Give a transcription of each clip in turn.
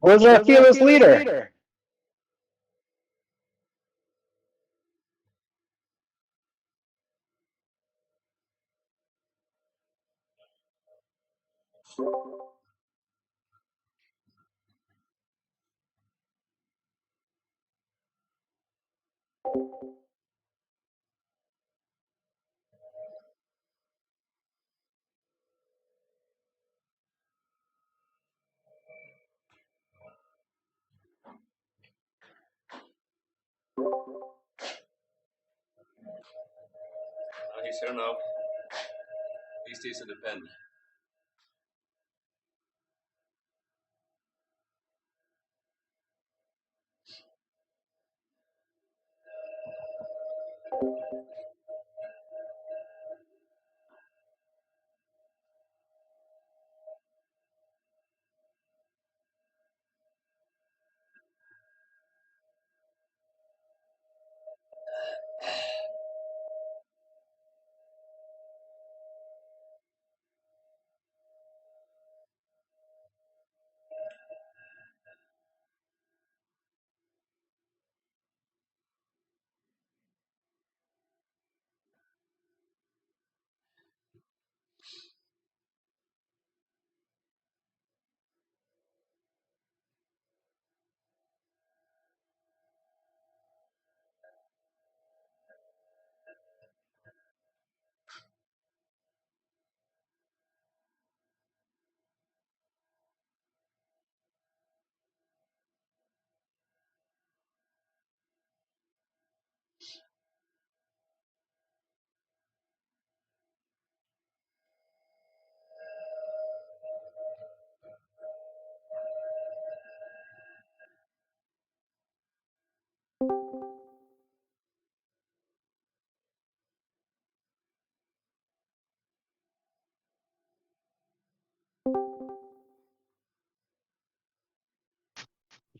Where's our fearless leader? He's here now. He's still in the pen.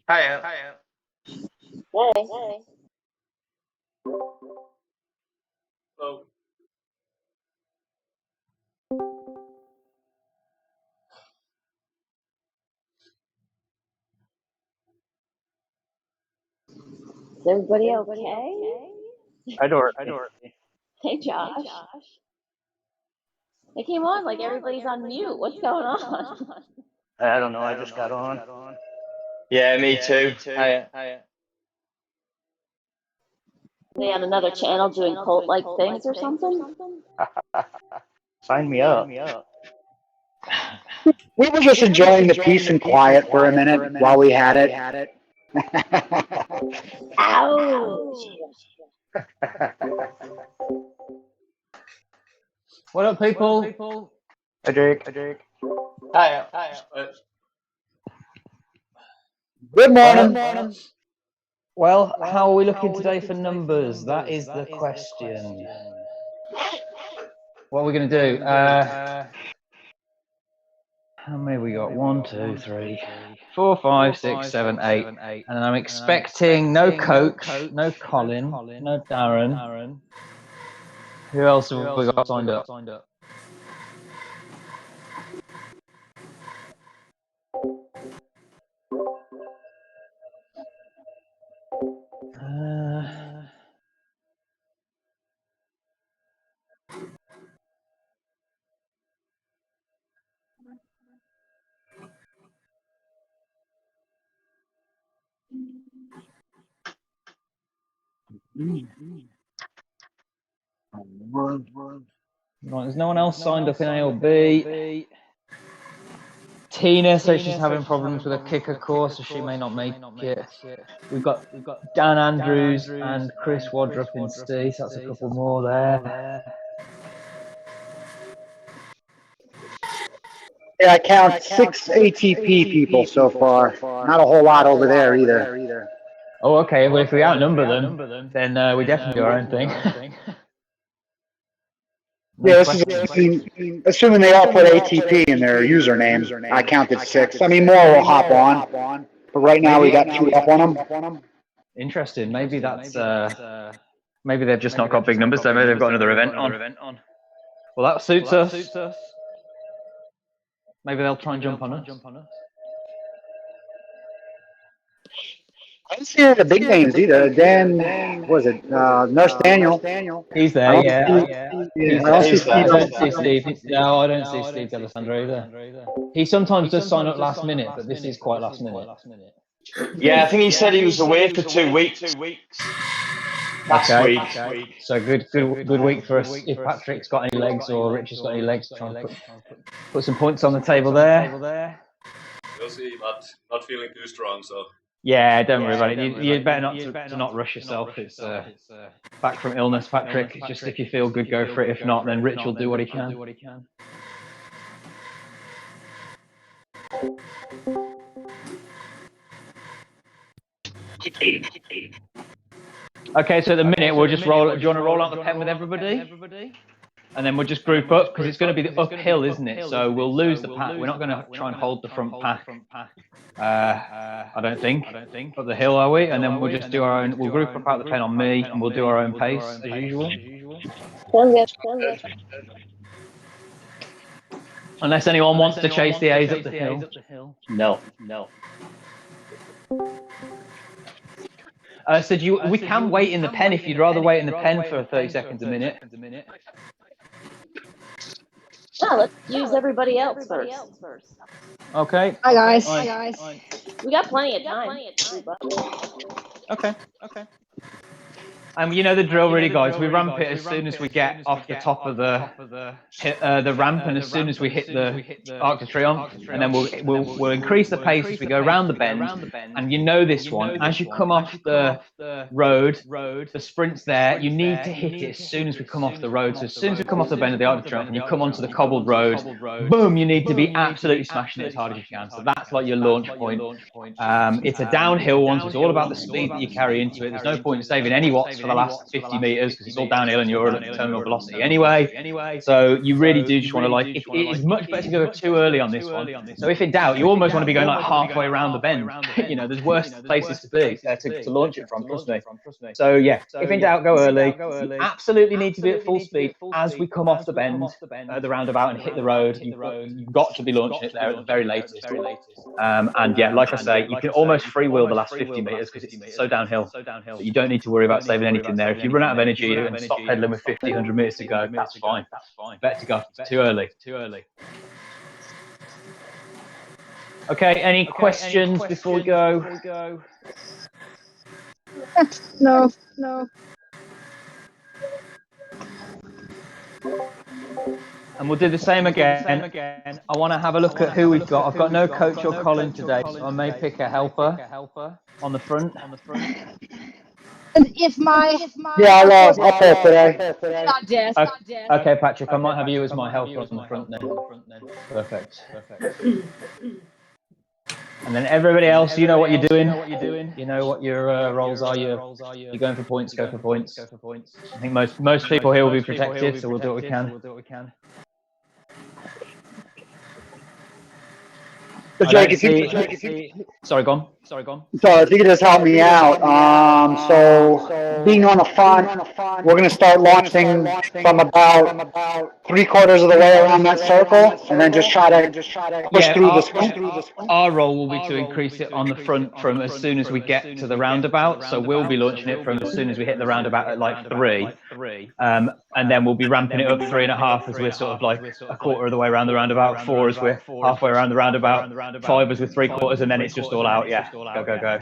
Hiya. Hey. Hello. Is everybody okay? Hi, Dorothy. Hey, Josh. It came on like everybody's on mute. What's going on? I don't know. I just got on. Yeah, me too. Hiya. They on another channel doing cult-like things or something? Sign me up. We were just enjoying the peace and quiet for a minute while we had it. Ouch! What up, people? Hi, Jake. Hiya. Good morning. Well, how are we looking today for numbers? That is the question. What are we going to do? How many have we got? 1, 2, 3, 4, 5, 6, 7, 8. And I'm expecting no Coach, no Colin, no Darren. Who else have we got signed up? Right, there's no one else signed up in ALB. Tina says she's having problems with a kicker course, so she may not make it. We've got Dan Andrews and Chris Wadrup in C, so that's a couple more there. Yeah, I count 6 ATP people so far. Not a whole lot over there either. Oh, okay. Well, if we outnumber them, then we definitely do our own thing. Yeah, this is assuming they all put ATP in their usernames. I counted 6. I mean, more will hop on, but right now we got 2 up on them. Interesting. Maybe that's maybe they've just not got big numbers. So maybe they've got another event on. Well, that suits us. Maybe they'll try and jump on us. I don't see any of the big names either. Dan, was it Nurse Daniel? He's I there, don't yeah, see. yeah. Yeah, He's I don't there. see He's Steve. I there. don't see Steve. No, I don't see Steve D'Alessandro either. He sometimes does sign up last minute, but this is quite last minute. Yeah, I think he said he was away for 2 weeks. Last week. So good week for us. If Patrick's got any legs or Rich has got any legs, try and put some points on the table there. We'll see. Not feeling too strong, so. Yeah, don't worry about it. You better not to not rush yourself. It's back from illness, Patrick. Just if you feel good, go for it. If not, then Rich will do what he can. Okay, so at the minute we'll just roll. Do you want to roll out the pen with everybody? And then we'll just group up because it's going to be the uphill, isn't it? So we'll lose the pack. We're not going to try and hold the front pack. I don't think. Up the hill, are we? And then we'll just do our own. We'll group up out the pen on me, and we'll do our own pace as usual. Sounds good. Unless anyone wants to chase the A's up the hill. No. So we can wait in the pen if you'd rather wait in the pen for 30 seconds a minute. No, let's use everybody else first. Okay. Hi guys. We got plenty of time. Okay. You know the drill, really, guys. We ramp it as soon as we get off the top of the ramp, and as soon as we hit the Arc de Triomphe, and then we'll increase the pace as we go around the bend. And you know this one, as you come off the road, the sprints there, you need to hit it as soon as we come off the road. So as soon as we come off the bend of the Arc de Triomphe and you come onto the cobbled road, boom, you need to be absolutely smashing it as hard as you can. So that's like your launch point. It's a downhill one, so it's all about the speed that you carry into it. There's no point in saving any watts for the last 50 meters because it's all downhill and you're at terminal velocity anyway. So you really do just want to it is much better to go too early on this one. So if in doubt, you almost want to be going like halfway around the bend. There's worse places to be to launch it from, trust me. So yeah, if in doubt, go early. You absolutely need to be at full speed as we come off the bend, the roundabout, and hit the road. You've got to be launching it there at the very latest. And yeah, like I say, you can almost freewheel the last 50 meters because it's so downhill. So you don't need to worry about saving anything there. If you run out of energy and stop pedaling with 50, 100 meters to go, that's fine. Better to go too early. Okay, any questions before we go? No. And we'll do the same again. I want to have a look at who we've got. I've got no coach or Colin today, so I may pick a helper on the front. And if my Yeah, I'll pull today. not Jess. Okay, Patrick, I might have you as my helper on the front then. Perfect. And then everybody else, you know what you're doing. You know what your roles are. You're going for points. Go for points. I think most people here will be protected, so we'll do what we can. So Jake, Sorry, go on. So if you could just help me out, so being on the front, we're going to start launching from about 3/4 of the way around that circle, and then just try to push through the sprint. Our role will be to increase it on the front from as soon as we get to the roundabout. So we'll be launching it from as soon as we hit the roundabout at like 3, and then we'll be ramping it up 3.5 as we're sort of like 1/4 of the way around the roundabout, 4 as we're halfway around the roundabout, 5 as we're 3/4, and then it's just all out. Yeah. Go.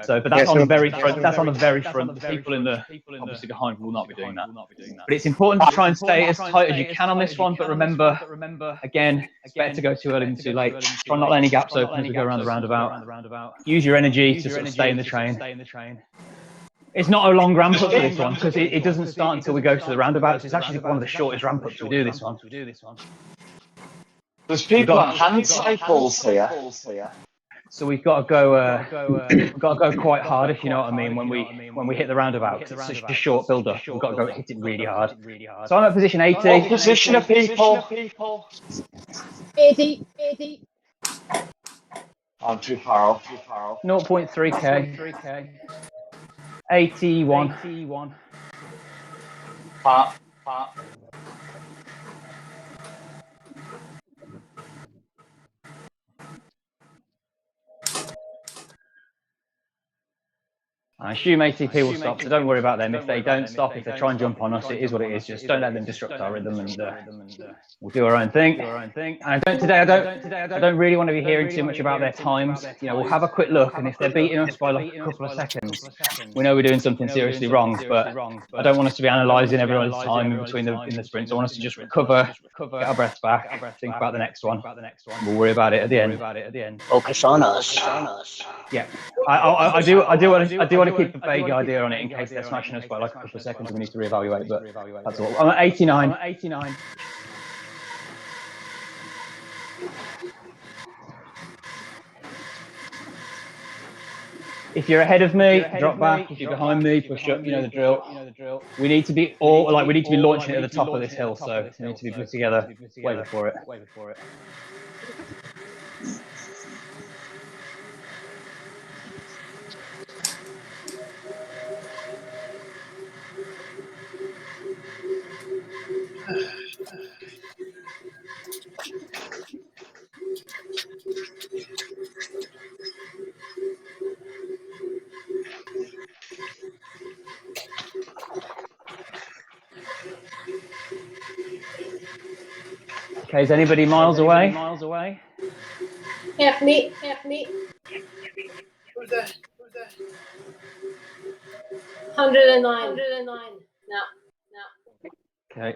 So, but that's on the very front. That's on the very front. The people in the obviously behind will not be doing that. But it's important to try and stay as tight as you can on this one. But remember, again, it's better to go too early than too late. Try not let any gaps open as we go around the roundabout. Use your energy to sort of stay in the train. It's not a long ramp up for this one because it doesn't start until we go to the roundabouts. It's actually one of the shortest ramp ups we do this one. There's people on hand cycles here. So we've got to go quite hard, if you know what I mean, when we hit the roundabout. It's such a short build up. We've got to go hit it really hard. So I'm at position 80. What position are people? 80. I'm too far off. 0.3k. 81. Part. I assume ATP will stop, so don't worry about them. If they don't stop, if they try and jump on us, it is what it is. Just don't let them disrupt our rhythm, and we'll do our own thing. And I don't really want to be hearing too much about their times. You know, we'll have a quick look, and if they're beating us by like a couple of seconds, we know we're doing something seriously wrong. But I don't want us to be analysing everyone's time in between in the sprints. I want us to just recover, get our breaths back, think about the next one. We'll worry about it at the end. Focus on us. Yeah, I do want to keep a vague idea on it in case they're smashing us by like a couple of seconds and we need to reevaluate. But that's all. I'm at 89. If you're ahead of me, drop back. If you're behind me, push up. You know the drill. We need to be launching it at the top of this hill, so we need to be put together way before it. Okay, is anybody miles away? Half me. Who's that? 109. No. Okay.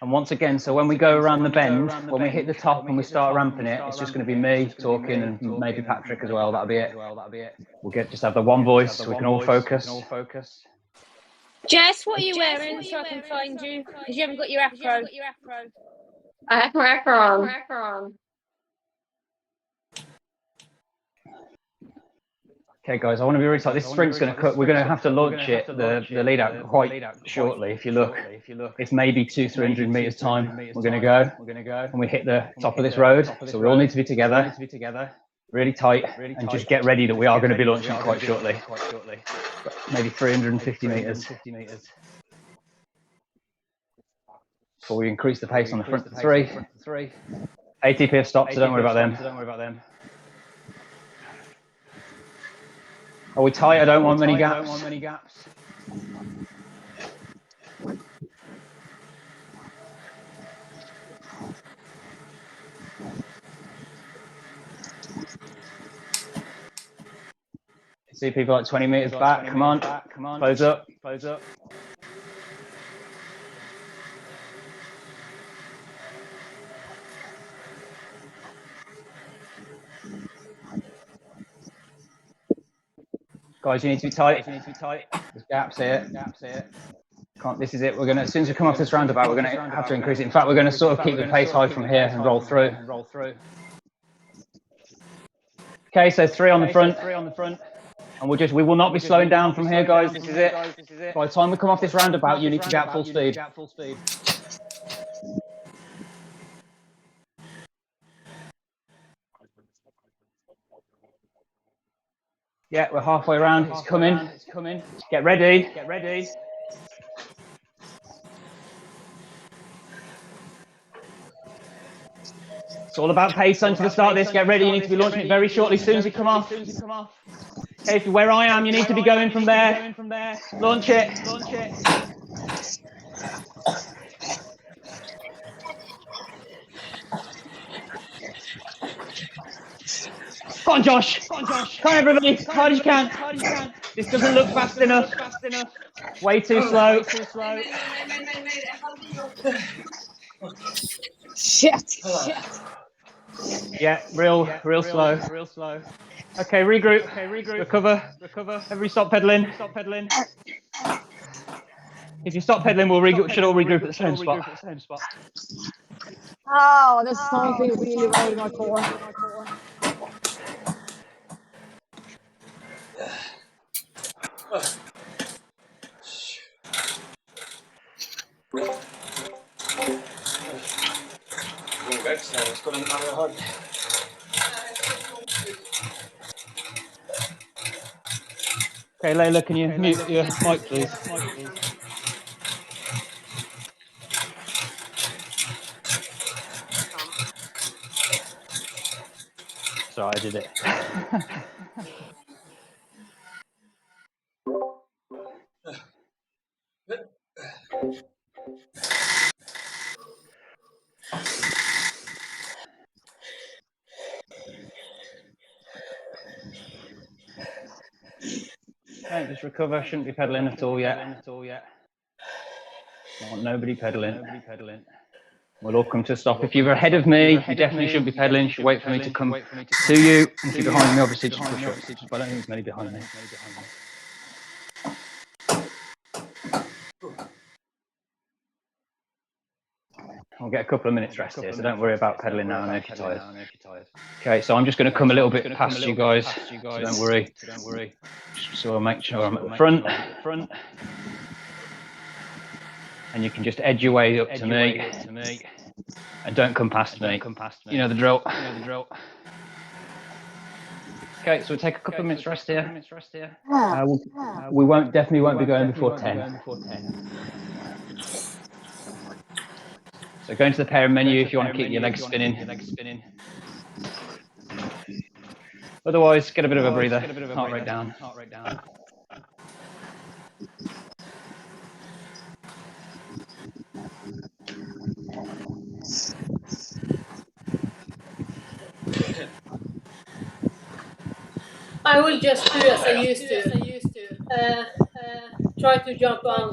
And once again, so when we go around the bend, when we hit the top and we start ramping it, it's just going to be me talking and maybe Patrick as well. That'll be it. We'll just have the one voice so we can all focus. Jess, what are you wearing so I can find you? Because you haven't got your afro. I have my afro on. Okay, guys, I want to be really tight. This sprint's going to cut. We're going to have to launch it, the lead out quite shortly. If you look, it's maybe 200-300 meters time. We're going to go, and we hit the top of this road. So we all need to be together, really tight, and just get ready that we are going to be launching quite shortly. Maybe 350 meters. Before we increase the pace on the front three. ATP have stopped, so don't worry about them. Are we tight? I don't want many gaps. See people like 20 meters back. Come on. Close up. Guys, you need to be tight. There's gaps here. This is it. We're gonna, as soon as we come off this roundabout, we're gonna have to increase it. In fact, we're gonna sort of keep the pace high from here and roll through. Okay, so 3 on the front. And we will not be slowing down from here, guys. This is it. By the time we come off this roundabout, you need to be at full speed. Yeah, we're halfway around. It's coming. Get ready. It's all about pace until the start of this. Get ready. You need to be launching it very shortly, as soon as you come off. Okay, if you're where I am, you need to be going from there. Launch it. Go on, Josh. Come on, everybody. As hard as you can. This doesn't look fast enough. Way too slow. Shit. Yeah, real slow. Okay, regroup. Recover. Everybody stop pedaling. If you stop pedaling, we should all regroup at the same spot. Oh, this is something really right in my core. Okay, Layla, can you mute your mic, please? So I did it. Okay, just recover. Shouldn't be pedaling at all yet. Don't want nobody pedaling. We'll all come to a stop. If you're ahead of me, you definitely shouldn't be pedaling. You should wait for me to come to you. And if you're behind me, obviously just push up. But I don't think there's many behind me. I'll get a couple of minutes rest here, so don't worry about pedaling now. I know if you're tired. Okay, so I'm just going to come a little bit past you guys. So don't worry. So I'll make sure I'm at the front. And you can just edge your way up to me. And don't come past me. You know the drill. Okay, so we'll take a couple of minutes rest here. We definitely won't be going before 10. So go into the pairing menu if you want to keep your legs spinning. Otherwise, get a bit of a breather. Heart rate down. I will just do as I used to. Try to jump on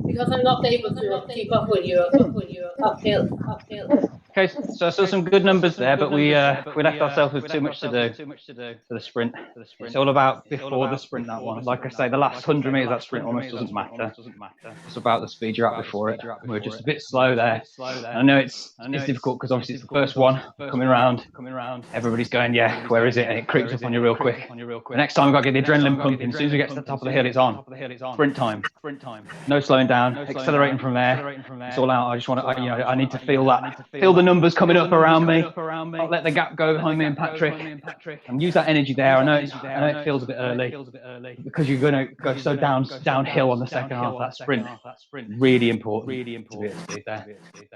because I'm not able to keep up with you uphill. Okay, so I saw some good numbers there, but we left ourselves with too much to do for the sprint. It's all about before the sprint, that one. Like I say, the last 100 meters, that sprint almost doesn't matter. It's about the speed you're at before it. We're just a bit slow there. I know it's difficult because obviously it's the first one coming around. Everybody's going, yeah, where is it? And it creeps up on you real quick. The next time we've got to get the adrenaline pumping. As soon as we get to the top of the hill, it's on. Sprint time. No slowing down, accelerating from there. It's all out. I just want to, I need to feel that. Feel the numbers coming up around me. I'll let the gap go behind me and Patrick. And use that energy there. I know it feels a bit early because you're going to go so downhill on the second half of that sprint. Really important to be at speed there.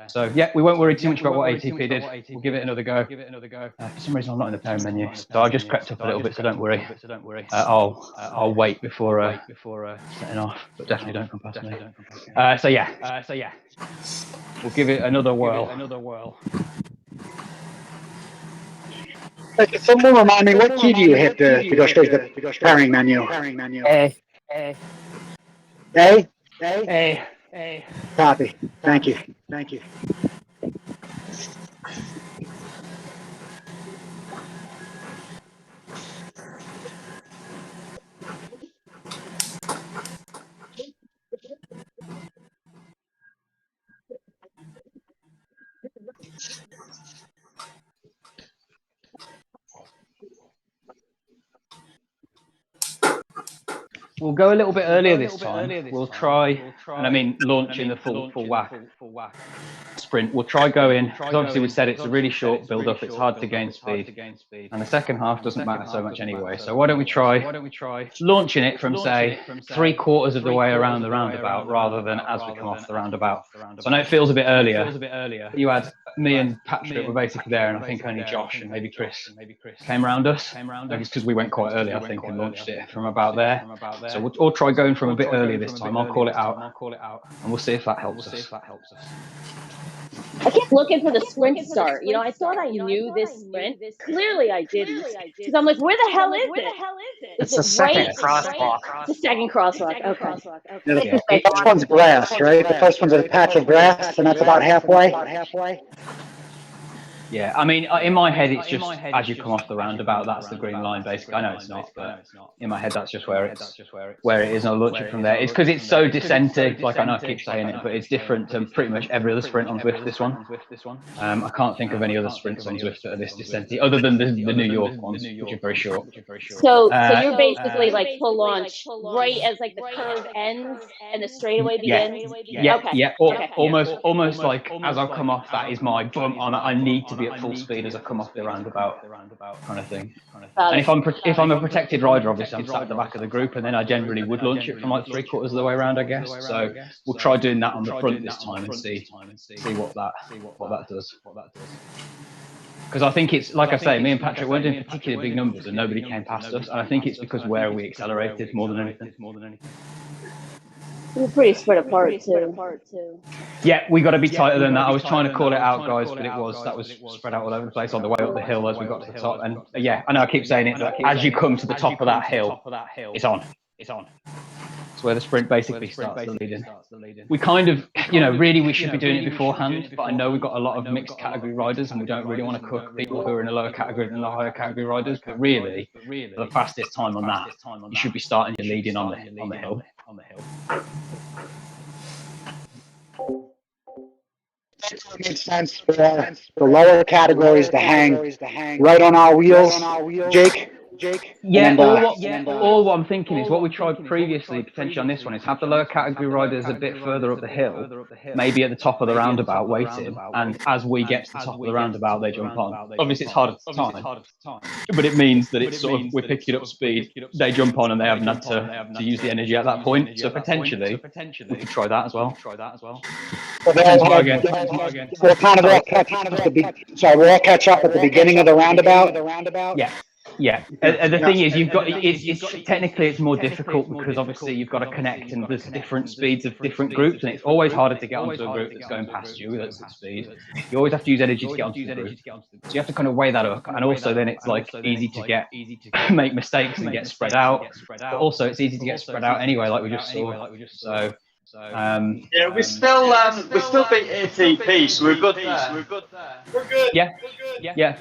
So yeah, we won't worry too much about what ATP did. We'll give it another go. For some reason, I'm not in the pairing menu, so I just crept up a little bit. So don't worry. I'll wait before setting off, but definitely don't come past me. So yeah, we'll give it another whirl. Hey, can someone remind me, what key do you hit to go straight to the pairing menu? A. Copy. Thank you. We'll go a little bit earlier this time. We'll try, and I mean launch in the full whack sprint. We'll try going, because obviously we said it's a really short build up, it's hard to gain speed. And the second half doesn't matter so much anyway. So why don't we try launching it from say 3/4 of the way around the roundabout rather than as we come off the roundabout. So I know it feels a bit earlier. You had me and Patrick were basically there, and I think only Josh and maybe Chris came around us. It's because we went quite early, I think, and launched it from about there. So we'll all try going from a bit earlier this time. I'll call it out, and we'll see if that helps us. I kept looking for the sprint start. I thought I knew this sprint. Clearly I didn't. Because I'm like, where the hell is it? It's the second crosswalk. It's the second crosswalk. Okay. The first one's grass, right? The first one's a patch of grass, and that's about halfway. Yeah, I mean, in my head, it's just as you come off the roundabout, that's the green line, basically. I know it's not, but in my head, that's just where it is, and I'll launch it from there. It's because it's so descented, like I know I keep saying it, but it's different to pretty much every other sprint on Zwift, this one. I can't think of any other sprints on Zwift that are this descented, other than the New York ones, which are very short. So you're basically like full launch right as like the curve ends and the straightaway begins? Almost like as I come off, that is my bump on it. I need to be at full speed as I come off the roundabout kind of thing. And if I'm a protected rider, obviously I'm sat at the back of the group, and then I generally would launch it from like 3/4 of the way around, I guess. So we'll try doing that on the front this time and see what that does. Because I think it's, like I say, me and Patrick weren't doing particularly big numbers and nobody came past us. And I think it's because where we accelerated more than anything. We're pretty spread apart too. Yeah, we got to be tighter than that. I was trying to call it out, guys, but that was spread out all over the place on the way up the hill as we got to the top. And yeah, I know I keep saying it, but as you come to the top of that hill, it's on. It's where the sprint basically starts the leading. We kind of, really we should be doing it beforehand, but I know we've got a lot of mixed category riders and we don't really want to cook people who are in a lower category than the higher category riders. But really, for the fastest time on that, you should be starting your leading on the hill. It makes sense for the lower categories to hang right on our wheels, Jake. Yeah, all what I'm thinking is what we tried previously, potentially on this one, is have the lower category riders a bit further up the hill, maybe at the top of the roundabout waiting, and as we get to the top of the roundabout, they jump on. Obviously, it's harder to time, but it means that it's sort of, we're picking up speed, they jump on and they haven't had to use the energy at that point, so potentially, we could try that as well. We'll kind of all catch up at the beginning of the roundabout. Yeah. The thing is, you've got technically it's more difficult because obviously you've got to connect and there's different speeds of different groups, and it's always harder to get onto a group that's going past you that's at speed. You always have to use energy to get onto the group, so you have to kind of weigh that up. And also then it's like easy to make mistakes and get spread out, but also it's easy to get spread out anyway, like we just saw. Yeah, we're still beat ATP, so we're good there. We're good. Yeah.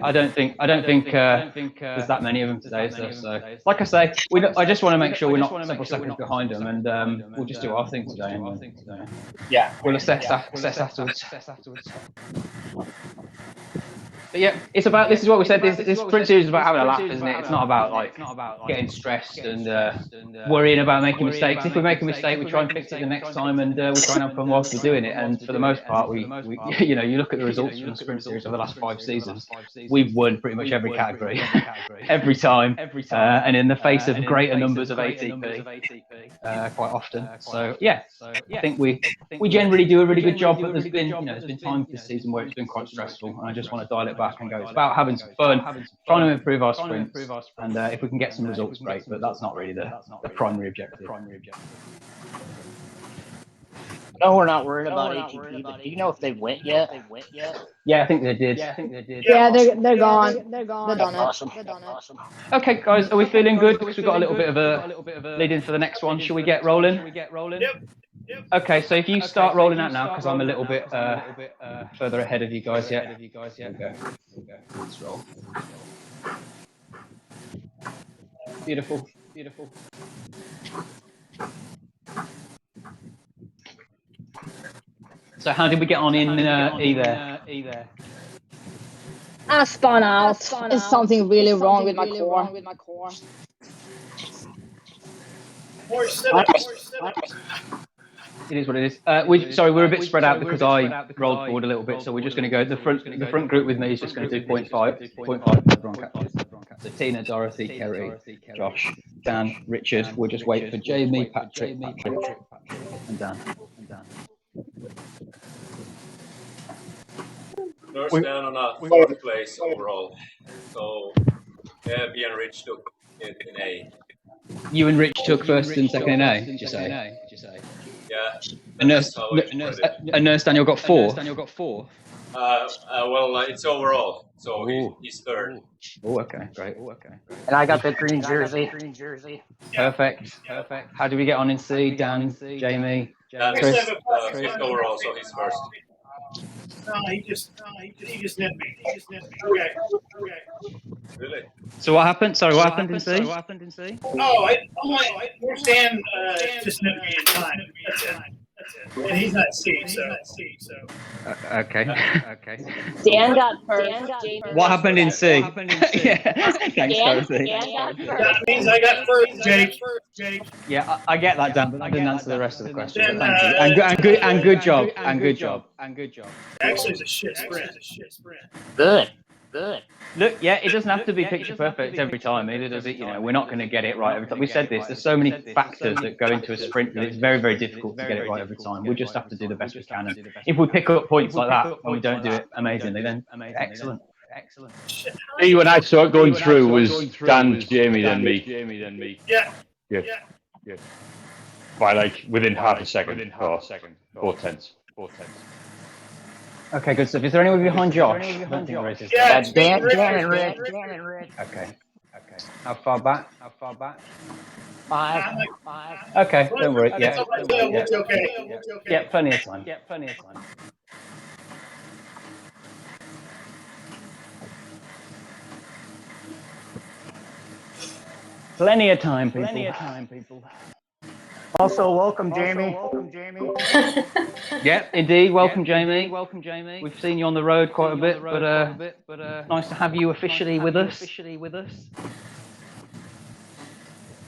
I don't think there's that many of them today. So like I say, I just want to make sure we're not several seconds behind them, and we'll just do our thing today. Yeah, we'll assess afterwards. But yeah, it's about, this is what we said, this sprint series is about having a laugh, isn't it? It's not about getting stressed and worrying about making mistakes. If we make a mistake, we try and fix it the next time, and we try and have fun whilst we're doing it. And for the most part, we you look at the results from the sprint series over the last 5 seasons, we've won pretty much every category, every time, and in the face of greater numbers of ATP, quite often. So yeah, I think we generally do a really good job, but there's been times this season where it's been quite stressful, and I just want to dial it back and go, it's about having some fun, trying to improve our sprints, and if we can get some results, great, but that's not really the primary objective. No, we're not worried about ATP, but do you know if they went yet? Yeah, I think they did. Yeah, they're gone. They're done it. Awesome. Okay, guys, are we feeling good? Because we've got a little bit of a lead in for the next one. Shall we get rolling? Yep. Okay, so if you start rolling out now, because I'm a little bit further ahead of you guys yet. Okay. Let's roll. Beautiful. So how did we get on in E there? I spun out. There's something really wrong with my core. It is what it is. We're a bit spread out because I rolled forward a little bit, so we're just going to go. The front group with me is just going to do 0.5. So Tina, Dorothy, Kerry, Josh, Dan, Richard. We'll just wait for Jamie, Patrick, and Dan. First down on a 4th place overall. So yeah, B and Rich took in A. You and Rich took first and second in A, did you say? Yeah. And Nurse Daniel got 4. Well, it's overall, so he's 3rd. Oh, okay, great. And I got the green jersey. Perfect. How do we get on in C? Dan, Jamie, Chris? 5th overall, so he's 1st. No, he just nipped me. Okay. Really? So what happened? Sorry, what happened in C? Poor Stan just nipped me in time. That's it. And he's not C, so. Okay. Dan got first. What happened in C? Yeah. Thanks, Dorothy. That means I got first, Jake. Yeah, I get that, Dan, but I didn't answer the rest of the question. But thank you. And good job. Actually, it's a shit sprint. Good. Look, yeah, it doesn't have to be picture perfect every time either, does it? We're not going to get it right every time. We said this. There's so many factors that go into a sprint that it's very, very difficult to get it right every time. We just have to do the best we can. And if we pick up points like that when we don't do it amazingly, then excellent. See, when I saw it going through, was Dan, Jamie, then me. Yeah. By like within half a second, or 4/10. Okay, good stuff. Is there anyone behind Josh? I don't think there is. Yeah, Dan and Rick. Rick. Okay. How far back? 5. Okay, don't worry. Yeah. It's okay. Yeah, plenty of time. Plenty of time, people. Also, welcome, Jamie. Yeah, indeed. Welcome, Jamie. We've seen you on the road quite a bit, but nice to have you officially with us.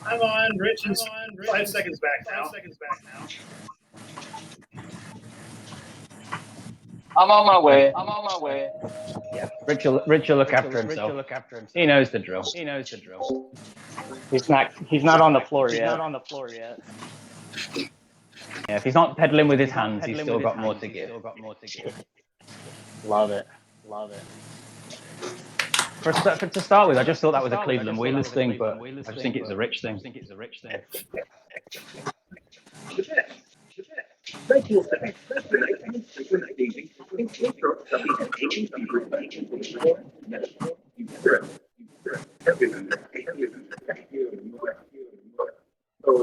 I'm on. Rich is 5 seconds back now. I'm on my way. Yeah, Rich will look after himself. He knows the drill. He's not on the floor yet. Yeah, if he's not pedaling with his hands, he's still got more to give. Love it. To start with, I just thought that was a Cleveland Wheelers thing, but I just think it's a Rich thing.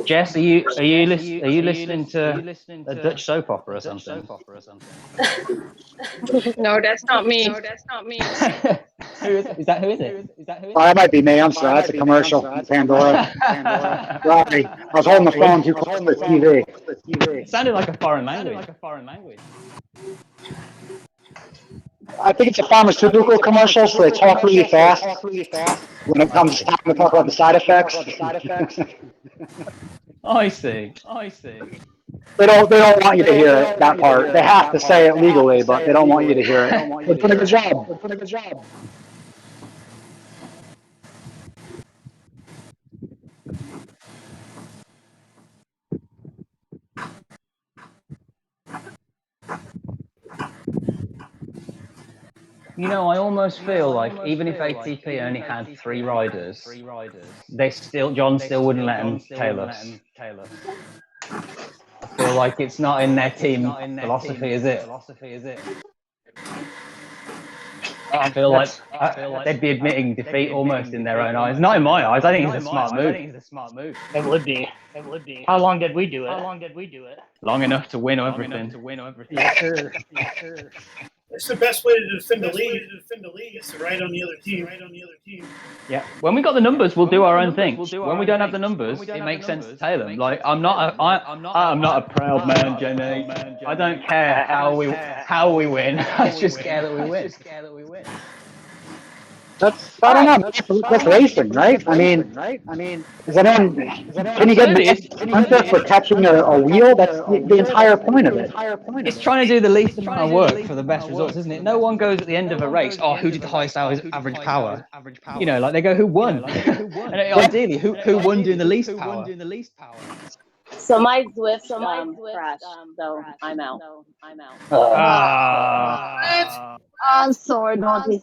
Jess, are you listening to a Dutch soap opera or something? No, that's not me. Who is it? Who is it? Oh, that might be me. I'm sorry. That's a commercial from Pandora. Sorry. I was holding the phone too close to the TV. It sounded like a foreign language. I think it's a pharmaceutical commercial, so they talk really fast when it comes time to talk about the side effects. I see. They don't want you to hear it, that part. They have to say it legally, but they don't want you to hear it. They're doing a good job. You know, I almost feel like even if ATP only had 3 riders, John still wouldn't let them tail us. I feel like it's not in their team philosophy, is it? I feel like they'd be admitting defeat almost in their own eyes. Not in my eyes. I think it's a smart move. It would be. How long did we do it? Long enough to win everything. Yes, sir. It's the best way to defend the lead. Is to ride on the other team. Yeah. When we got the numbers, we'll do our own thing. When we don't have the numbers, it makes sense to tail them. Like I'm not a proud man, Jenny. I don't care how we win. I just care that we win. I don't know. That's racing, right? I mean, is anyone, can you get an punter for catching a wheel? That's the entire point of it. It's trying to do the least amount of work for the best results, isn't it? No one goes at the end of a race, who did the highest average power? You know, like they go, who won? And ideally, who won doing the least power? So my Zwift crashed, so I'm out. I'm sorry, Naughty.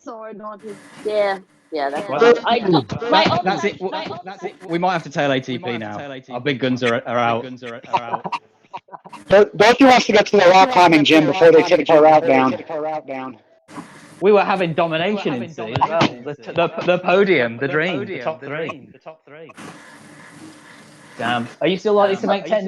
Yeah, that's That's it. We might have to tail ATP now. Our big guns are out. Dorothy wants to get to the rock climbing gym before they take her route down. We were having domination in C as well. The podium, the dream, the top three. Damn. Are you still likely to make 10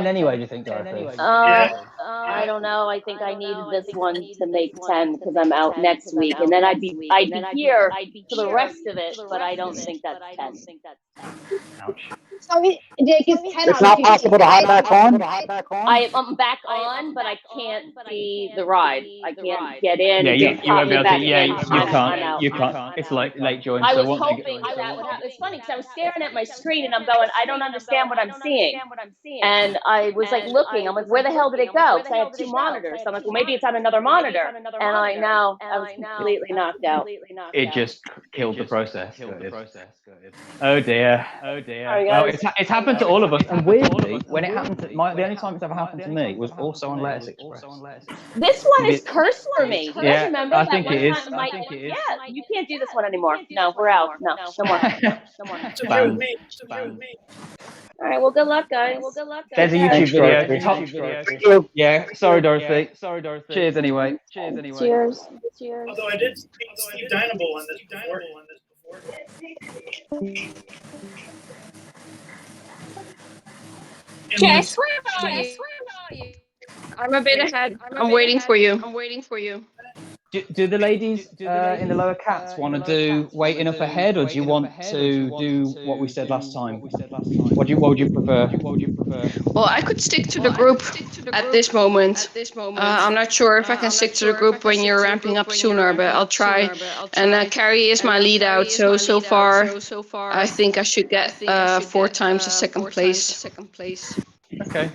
anyway, do you think, Dorothy? I don't know. I think I needed this one to make 10 because I'm out next week. And then I'd be here for the rest of it, but I don't think that's 10. Ouch. So Jake is 10. It's not possible to hop back on? I'm back on, but I can't see the ride. I can't get in. Yeah, you won't be able to. Yeah, you can't. You can't. It's like late join. I was hoping that would happen. It's funny because I was staring at my screen and I'm going, I don't understand what I'm seeing. And I was like looking. I'm like, where the hell did it go? Because I have 2 monitors. So I'm like, well, maybe it's on another monitor. And I was completely knocked out. It just killed the process. Oh dear. Sorry, guys. It's happened to all of us. And weirdly, when it happened to the only time it's ever happened to me was also on Lettuce Express. This one is cursed for me. You guys remember I that think one it is. time? Yeah, you can't do this one anymore. No, we're out. No more. No more. It's okay with me. It's okay with me. All right. Well, good luck, guys. There's a YouTube Thanks, video. Dorothy. Top- you. Yeah, sorry, Dorothy. Cheers anyway. Cheers. Cheers. Although I did speak Steve Dynable on this before. Jess, where are you? I'm a bit ahead. I'm waiting for you. Do the ladies in the lower cats want to do waiting up ahead, or do you want to do what we said last time? What would you prefer? Well, I could stick to the group at this moment. I'm not sure if I can stick to the group when you're ramping up sooner, but I'll try. And Carrie is my lead out, so far I think I should get 4 times the second place. Okay.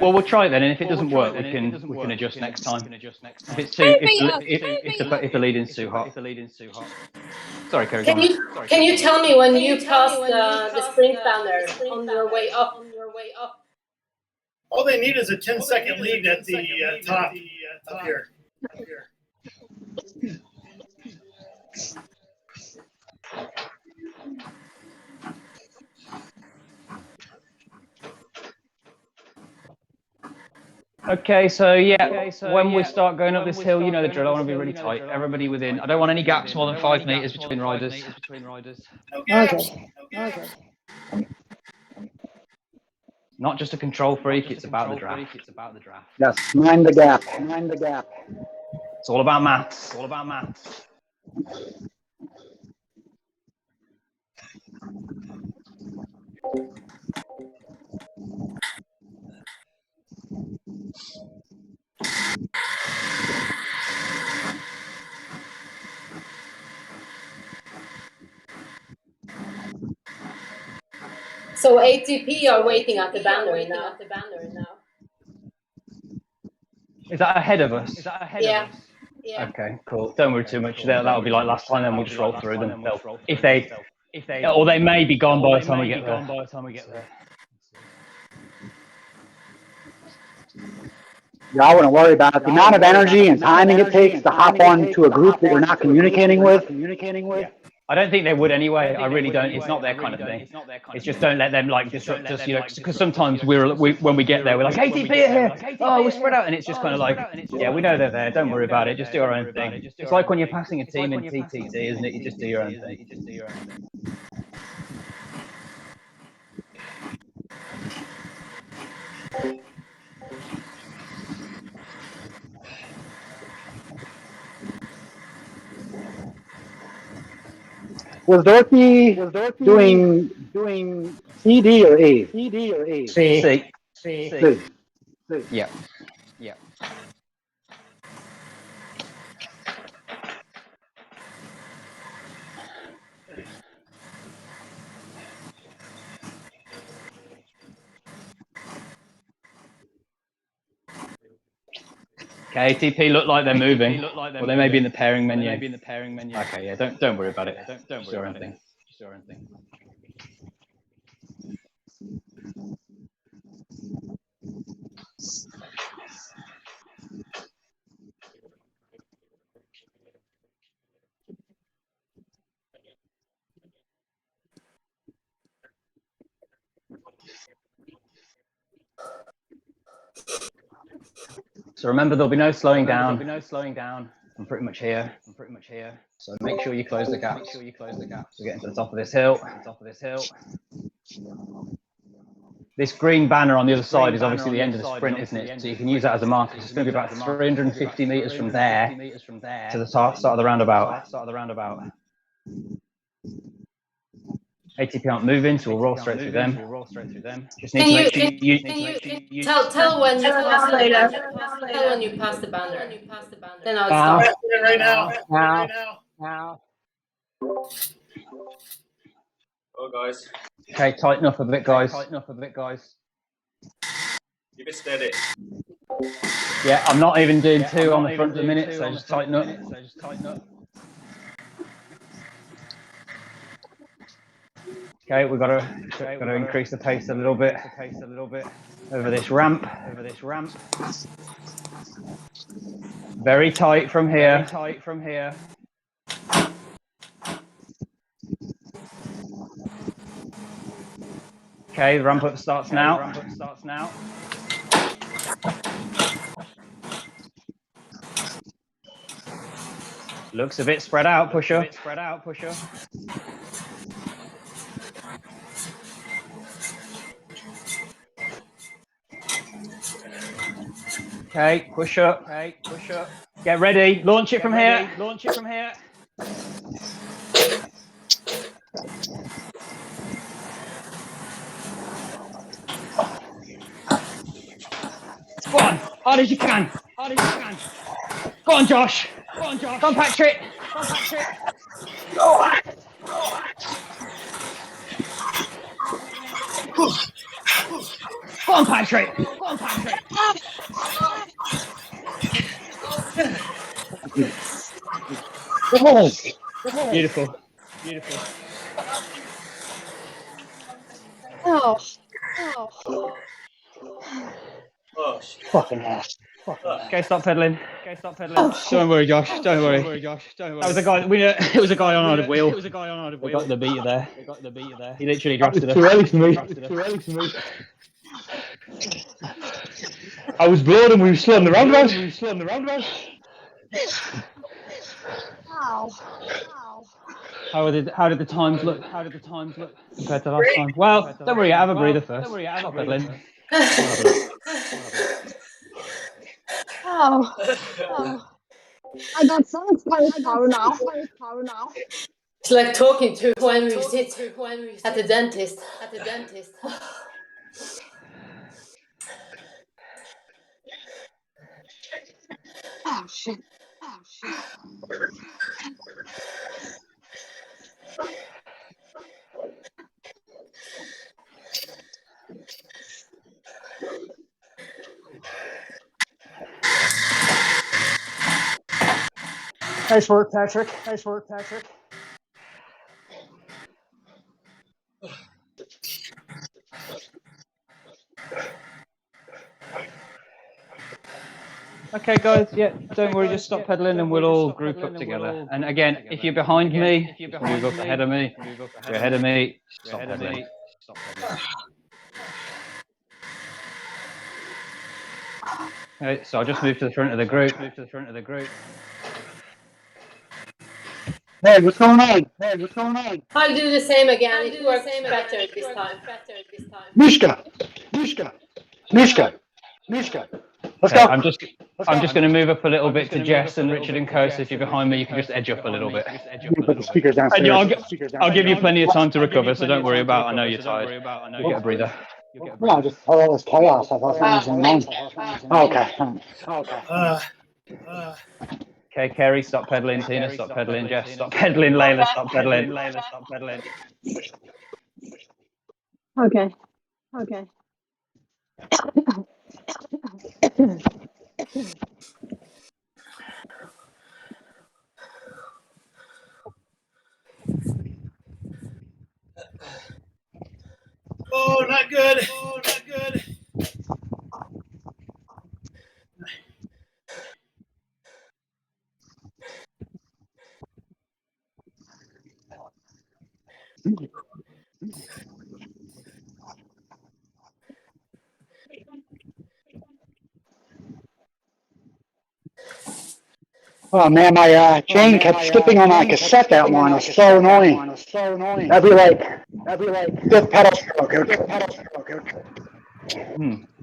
Well, we'll try it then, and if it doesn't work, we can adjust next time. If it's too, if the lead-in's too hot. Sorry, Kerry. Can you tell me when you pass the sprint banner on your way up? All they need is a 10-second lead at the top up here. Okay, so yeah, when we start going up this hill, you know the drill. I want to be really tight. Everybody within. I don't want any gaps more than 5 meters between riders. Okay. Not just a control freak, it's about the draft. Yes, mind the gap. It's all about maths. So ATP are waiting at the banner now. Is that ahead of us? Yeah. Okay, cool. Don't worry too much. That'll be like last time. Then we'll just roll through them. If they, or they may be gone by the time we get there. Yeah, I wouldn't worry about it. The amount of energy and timing it takes to hop on to a group that you're not communicating with. I don't think they would anyway. I really don't. It's not their kind of thing. It's just don't let them like disrupt us, you know, because sometimes when we get there, we're like, ATP are here. Oh, we're spread out, and it's just kind of like, yeah, we know they're there. Don't worry about it. Just do our own thing. It's like when you're passing a team in TTT, isn't it? You just do your own thing. Was Dorothy doing CD or A? C. C. Yeah. Okay, ATP look like they're moving. Well, they may be in the pairing menu. Okay, yeah, don't worry about it. Don't worry about it. So remember, there'll be no slowing down. I'm pretty much here. So make sure you close the gaps. We're getting to the top of this hill. This green banner on the other side is obviously the end of the sprint, isn't it? So you can use that as a marker. It's going to be about 350 meters from there to the start of the roundabout. ATP aren't moving, so we'll roll straight through them. Just need to make sure you tell when you pass the banner. Tell when you pass the banner. Then I'll start. Right now. Oh, guys. Okay, tighten up a bit, guys. Keep it steady. Yeah, I'm not even doing 2 on the front at the minute, so just tighten up. Okay, we've got to increase the pace a little bit over this ramp. Very tight from here. Okay, the ramp up starts now. Looks a bit spread out, pusher. Okay, push up. Get ready. Launch it from here. Go on, hard as you can. Go on, Josh. Go on, Patrick. Go on, Patrick. Beautiful. Oh. Oh, shit. Fucking ass. Okay, stop pedaling. Don't worry, Josh. Don't worry. That was a guy. It was a guy on our wheel. We got the beater there. He literally drafted us. Too early for me. I was blown and we were still on the roundabout. How did the times look? Compared to last time? Well, don't worry. Have a breather first. Stop pedaling. Oh. I got so much power now. It's like talking to when we sit at the dentist. Oh shit. Nice work, Patrick. Okay, guys. Yeah, don't worry. Just stop pedaling, and we'll all group up together. And again, if you're behind me, move up ahead of me. If you're ahead of me, stop pedaling. Okay, so I'll just move to the front of the group. Hey, what's going on? I'll do the same again. It works better this time. Mishka. Let's go. I'm just going to move up a little bit to Jess and Richard and Co. So if you're behind me, you can just edge up a little bit. Put the speakers downstairs. And I'll give you plenty of time to recover, so don't worry about. I know you're tired. You'll get a breather. No, just all this chaos. I thought something was going on. Okay. Okay, Kerry, stop pedaling. Tina, stop pedaling. Jess, stop pedaling. Layla, stop pedaling. Okay. Oh, not good. Oh man, my chain kept skipping on my cassette that one. It was so annoying. Every fifth pedal stroke.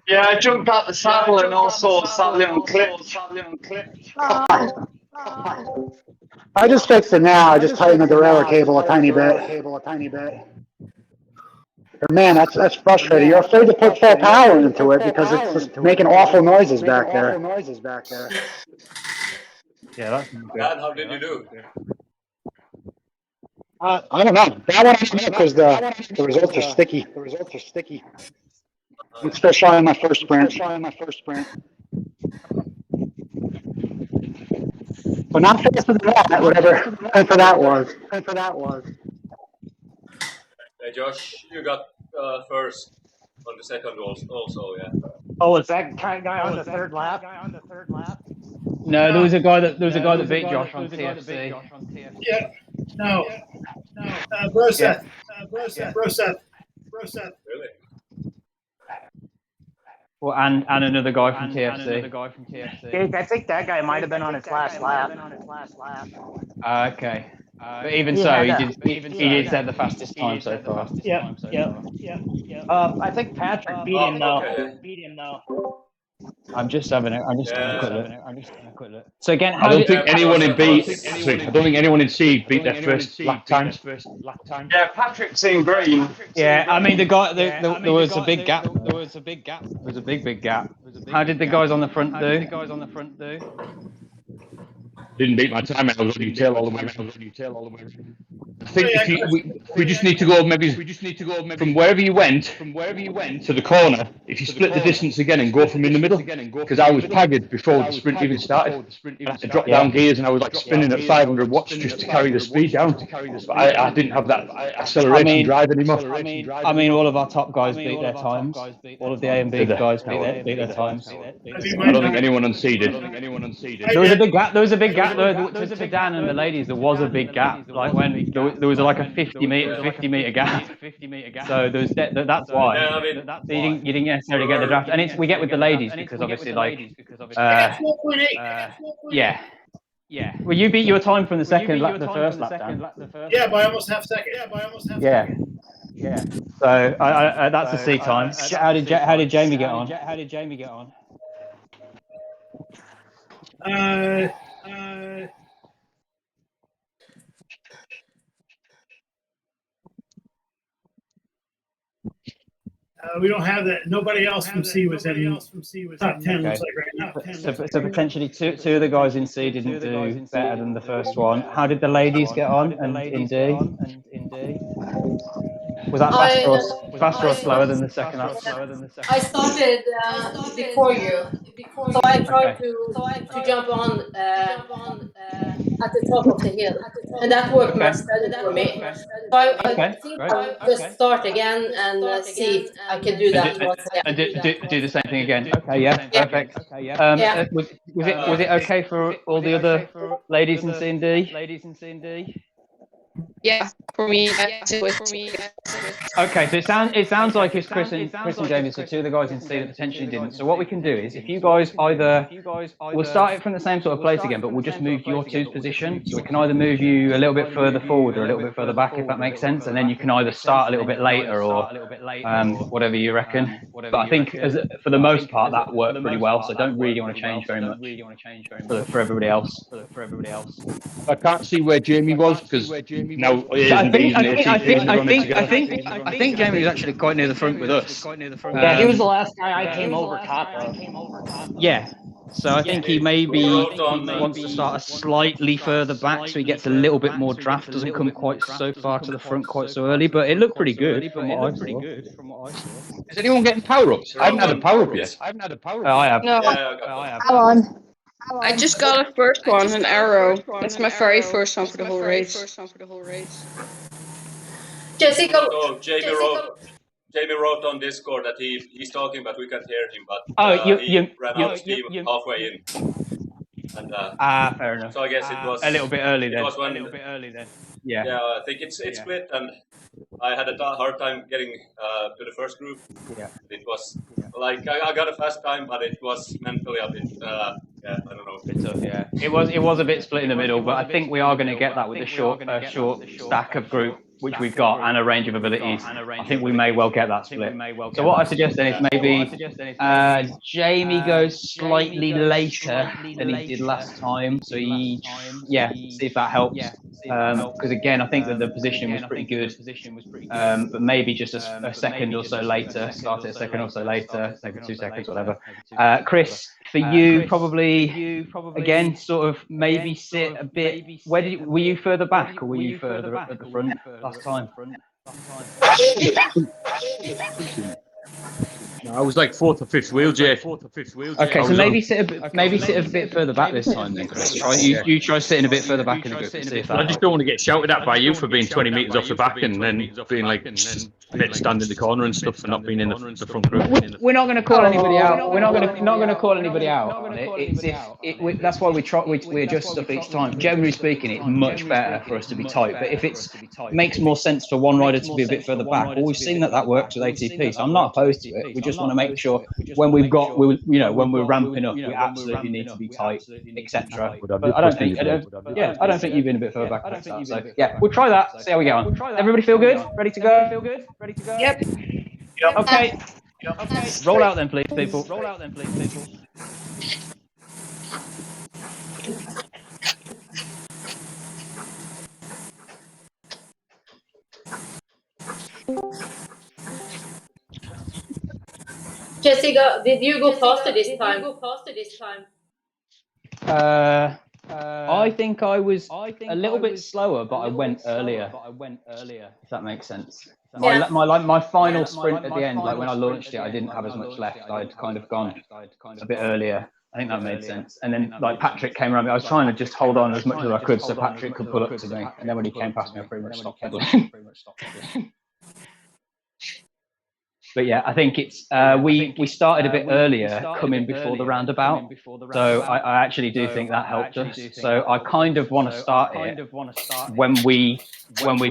Yeah, I jumped out the saddle and also sadly unclipped. I just fixed it now. I just tightened the derailleur cable a tiny bit. But man, that's frustrating. You're afraid to put full power into it because it's just making awful noises back there. Yeah, that's Dan, how did you do? I don't know. That one I don't know because the results are sticky. I'm still showing my first sprint. But not faster than that, whatever for that was. Hey Josh, you got first on the second also, yeah. Oh, is that guy on the third lap? No, there was a guy that beat Josh on TFC. Yeah. No. Broseth. Broseth. Really? Well, and another guy from TFC. Jake, I think that guy might have been on his last lap. Okay. But even so, he did set the fastest time so far. Yeah. I think Patrick beat him though. I'm just having a quick look. So again, I don't think anyone in B. Sorry, I don't think anyone in C beat their first lap time. Yeah, Patrick's in green. Yeah, I mean there was a big gap. There was a big gap. How did the guys on the front do? Didn't beat my time. I was running tail all the way. I think we just need to go maybe from wherever you went to the corner. If you split the distance again and go from in the middle, because I was pagged before the sprint even started. I had to drop down gears and I was like spinning at 500 watts just to carry the speed down. But I didn't have that acceleration drive anymore. I mean, all of our top guys beat their times. All of the A and B guys beat their times. I don't think anyone on C did. There was a big gap. There was a big gap to Dan and the ladies. There was a big gap. Like when there was like a 50 meter gap. So there's that's why. Yeah, I mean, you didn't necessarily get the draft, and we get with the ladies because obviously yeah. Well, you beat your time from the second lap, the first lap, Dan. Yeah, by almost half second. Yeah. So that's the C time. How did Jamie get on? We don't have that. Nobody else from C was in top 10. Looks like right now. So potentially two of the guys in C didn't do better than the first one. How did the ladies get on and in D? Was that faster or slower than the second lap? I started before you, so I tried to jump on at the top of the hill, and that worked much better for me. So I think I'll just start again and see if I can do that once again. And do the same thing again. Okay, yeah, perfect. Was it okay for all the other ladies in C and D? Yeah, for me, it was. Okay, so it sounds like it's Chris and Jamie, so two of the guys in C that potentially didn't. So what we can do is, if you guys we'll start it from the same sort of place again, but we'll just move your two's position. So we can either move you a little bit further forward or a little bit further back, if that makes sense, and then you can either start a little bit later or whatever you reckon. But I think for the most part that worked pretty well, so don't really want to change very much for everybody else. I can't see where Jamie was because now I think Jamie was actually quite near the front with us. Yeah, he was the last guy I came over top of. Yeah. So I think he maybe wants to start slightly further back so he gets a little bit more draft, doesn't come quite so far to the front quite so early, but it looked pretty good from what I saw. Is anyone getting power-ups? I haven't had a power-up yet. I have. No, Come on. I just got a first one, an arrow. That's my very first one for the whole race. Jessica. So Jamie wrote on Discord that he's talking, but we can't hear him. But he ran out of steam halfway in. And, fair enough. So I guess it was a little bit early then. Yeah, I think it's split, and I had a hard time getting to the first group. Yeah. It was like I got a fast time, but it was mentally a bit. I don't know. Bit tough, yeah. It was a bit split in the middle, but I think we are going to get that with the short stack of group which we've got and a range of abilities. I think we may well get that split. So what I suggest then is maybe Jamie goes slightly later than he did last time. So see if that helps. Because again, I think that the position was pretty good. But maybe just a second or so later, start it a second or so later, second 2 seconds, whatever. Chris, for you, probably again, sort of maybe sit a bit. Were you further back or were you further up at the front last time? I was like fourth or fifth wheel, Jay. Okay, so maybe sit a bit further back this time then, Chris. You try sitting a bit further back in the group and see if that I just don't want to get shouted at by you for being 20 metres off the back and then being like stand in the corner and stuff for not being in the front group. We're not going to call anybody out. We're not going to call anybody out on it. It's that's why we adjust stuff each time. Generally speaking, it's much better for us to be tight. But if it makes more sense for one rider to be a bit further back, well, we've seen that works with ATP. So I'm not opposed to it. We just want to make sure when when we're ramping up, we absolutely need to be tight, etc. But I don't think you've been a bit further back. So yeah, we'll try that. See how we get on. Everybody feel good? Ready to go? Yep. Okay. Roll out then, please, people. Jessica, did you go faster this time? I think I was a little bit slower, but I went earlier. If that makes sense. My final sprint at the end, like when I launched it, I didn't have as much left. I'd kind of gone a bit earlier. I think that made sense. And then like Patrick came around me. I was trying to just hold on as much as I could so Patrick could pull up to me. And then when he came past me, I pretty much stopped pedaling. But yeah, I think it's we started a bit earlier, coming before the roundabout. So I actually do think that helped us. So I kind of want to start it when we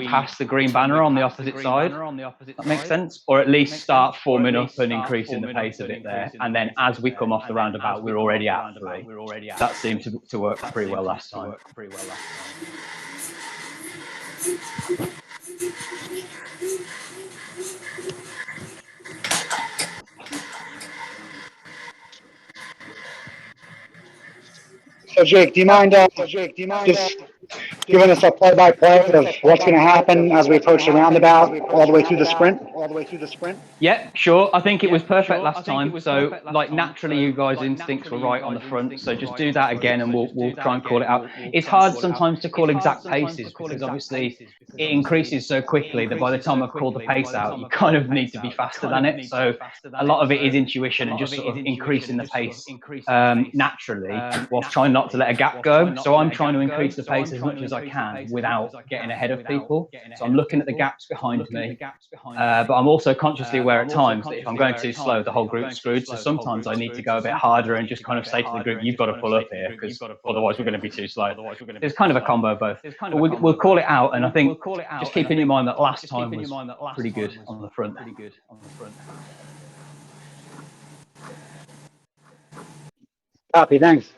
pass the green banner on the opposite side. That makes sense, or at least start forming up and increasing the pace a bit there. And then as we come off the roundabout, we're already at 3. That seemed to work pretty well last time. So Jake, do you mind just giving us a play-by-play of what's going to happen as we approach the roundabout all the way through the sprint? Yeah, sure. I think it was perfect last time. So like naturally you guys' instincts were right on the front. So just do that again and we'll try and call it out. It's hard sometimes to call exact paces because obviously it increases so quickly that by the time I've called the pace out, you kind of need to be faster than it. So a lot of it is intuition and just sort of increasing the pace naturally whilst trying not to let a gap go. So I'm trying to increase the pace as much as I can without getting ahead of people. So I'm looking at the gaps behind me, but I'm also consciously aware at times that if I'm going too slow, the whole group's screwed. So sometimes I need to go a bit harder and just kind of say to the group, you've got to pull up here because otherwise we're going to be too slow. It's kind of a combo of both. But we'll call it out, and I think just keeping in mind that last time was pretty good on the front. Copy, thanks.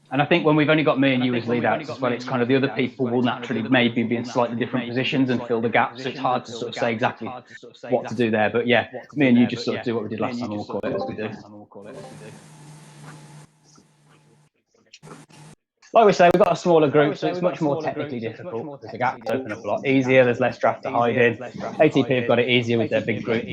And I think when we've only got me and you as lead outs as well, it's kind of the other people will naturally maybe be in slightly different positions and fill the gaps. So it's hard to sort of say exactly what to do there. But yeah, me and you just sort of do what we did last time and we'll call it as we do. Like we say, we've got a smaller group, so it's much more technically difficult. The gaps open up a lot easier. There's less draft to hide in. ATP have got it easier with their big group.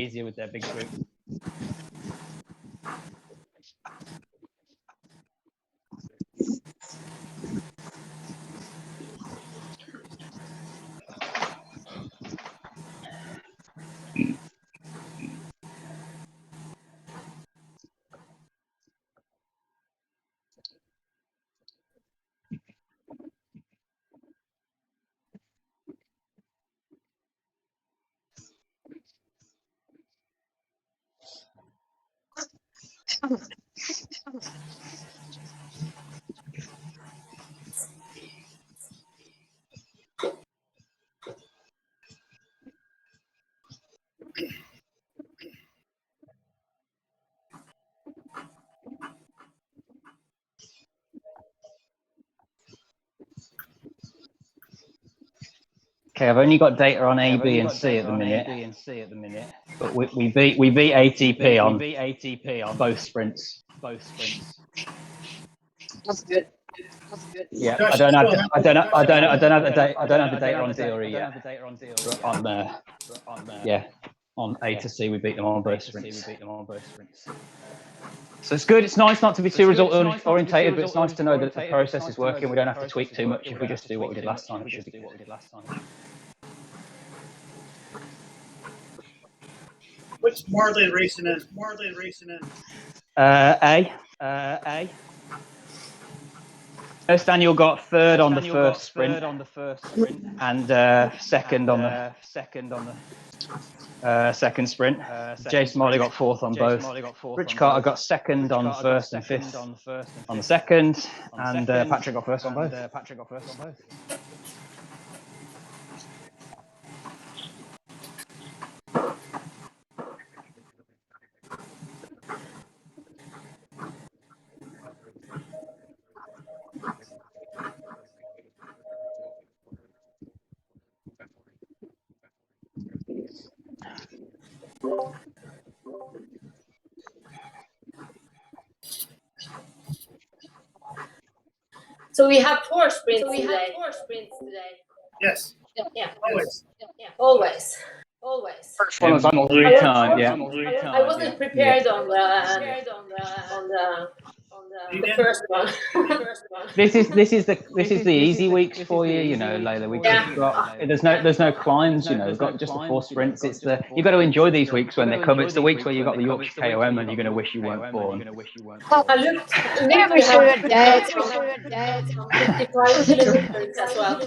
Okay, I've only got data on A, B, and C at the minute. But we beat ATP on both sprints. That's good. Yeah, I don't have the data on D or E yet. But on A to C, we beat them on both sprints. So it's good. It's nice not to be too result orientated, but it's nice to know that the process is working. We don't have to tweak too much if we just do what we did last time. It should be good. Which Marley racing in? A. First Daniel got third on the first sprint, and second on the second sprint. Jason Molly got fourth on both. Rich Carter got second on the first and fifth on the second, and Patrick got first on both. So we have 4 sprints today. Yes. Yeah. Always. Always. First one was on the time, yeah. I wasn't prepared on the first one. This is the easy weeks for you, you know, Layla. We've just got, there's no climbs, you know. We've got just the 4 sprints. It's you've got to enjoy these weeks when they come. It's the weeks where you've got the Yorkshire KOM and you're going to wish you weren't born. I looked never sure that 55 kilometers as well.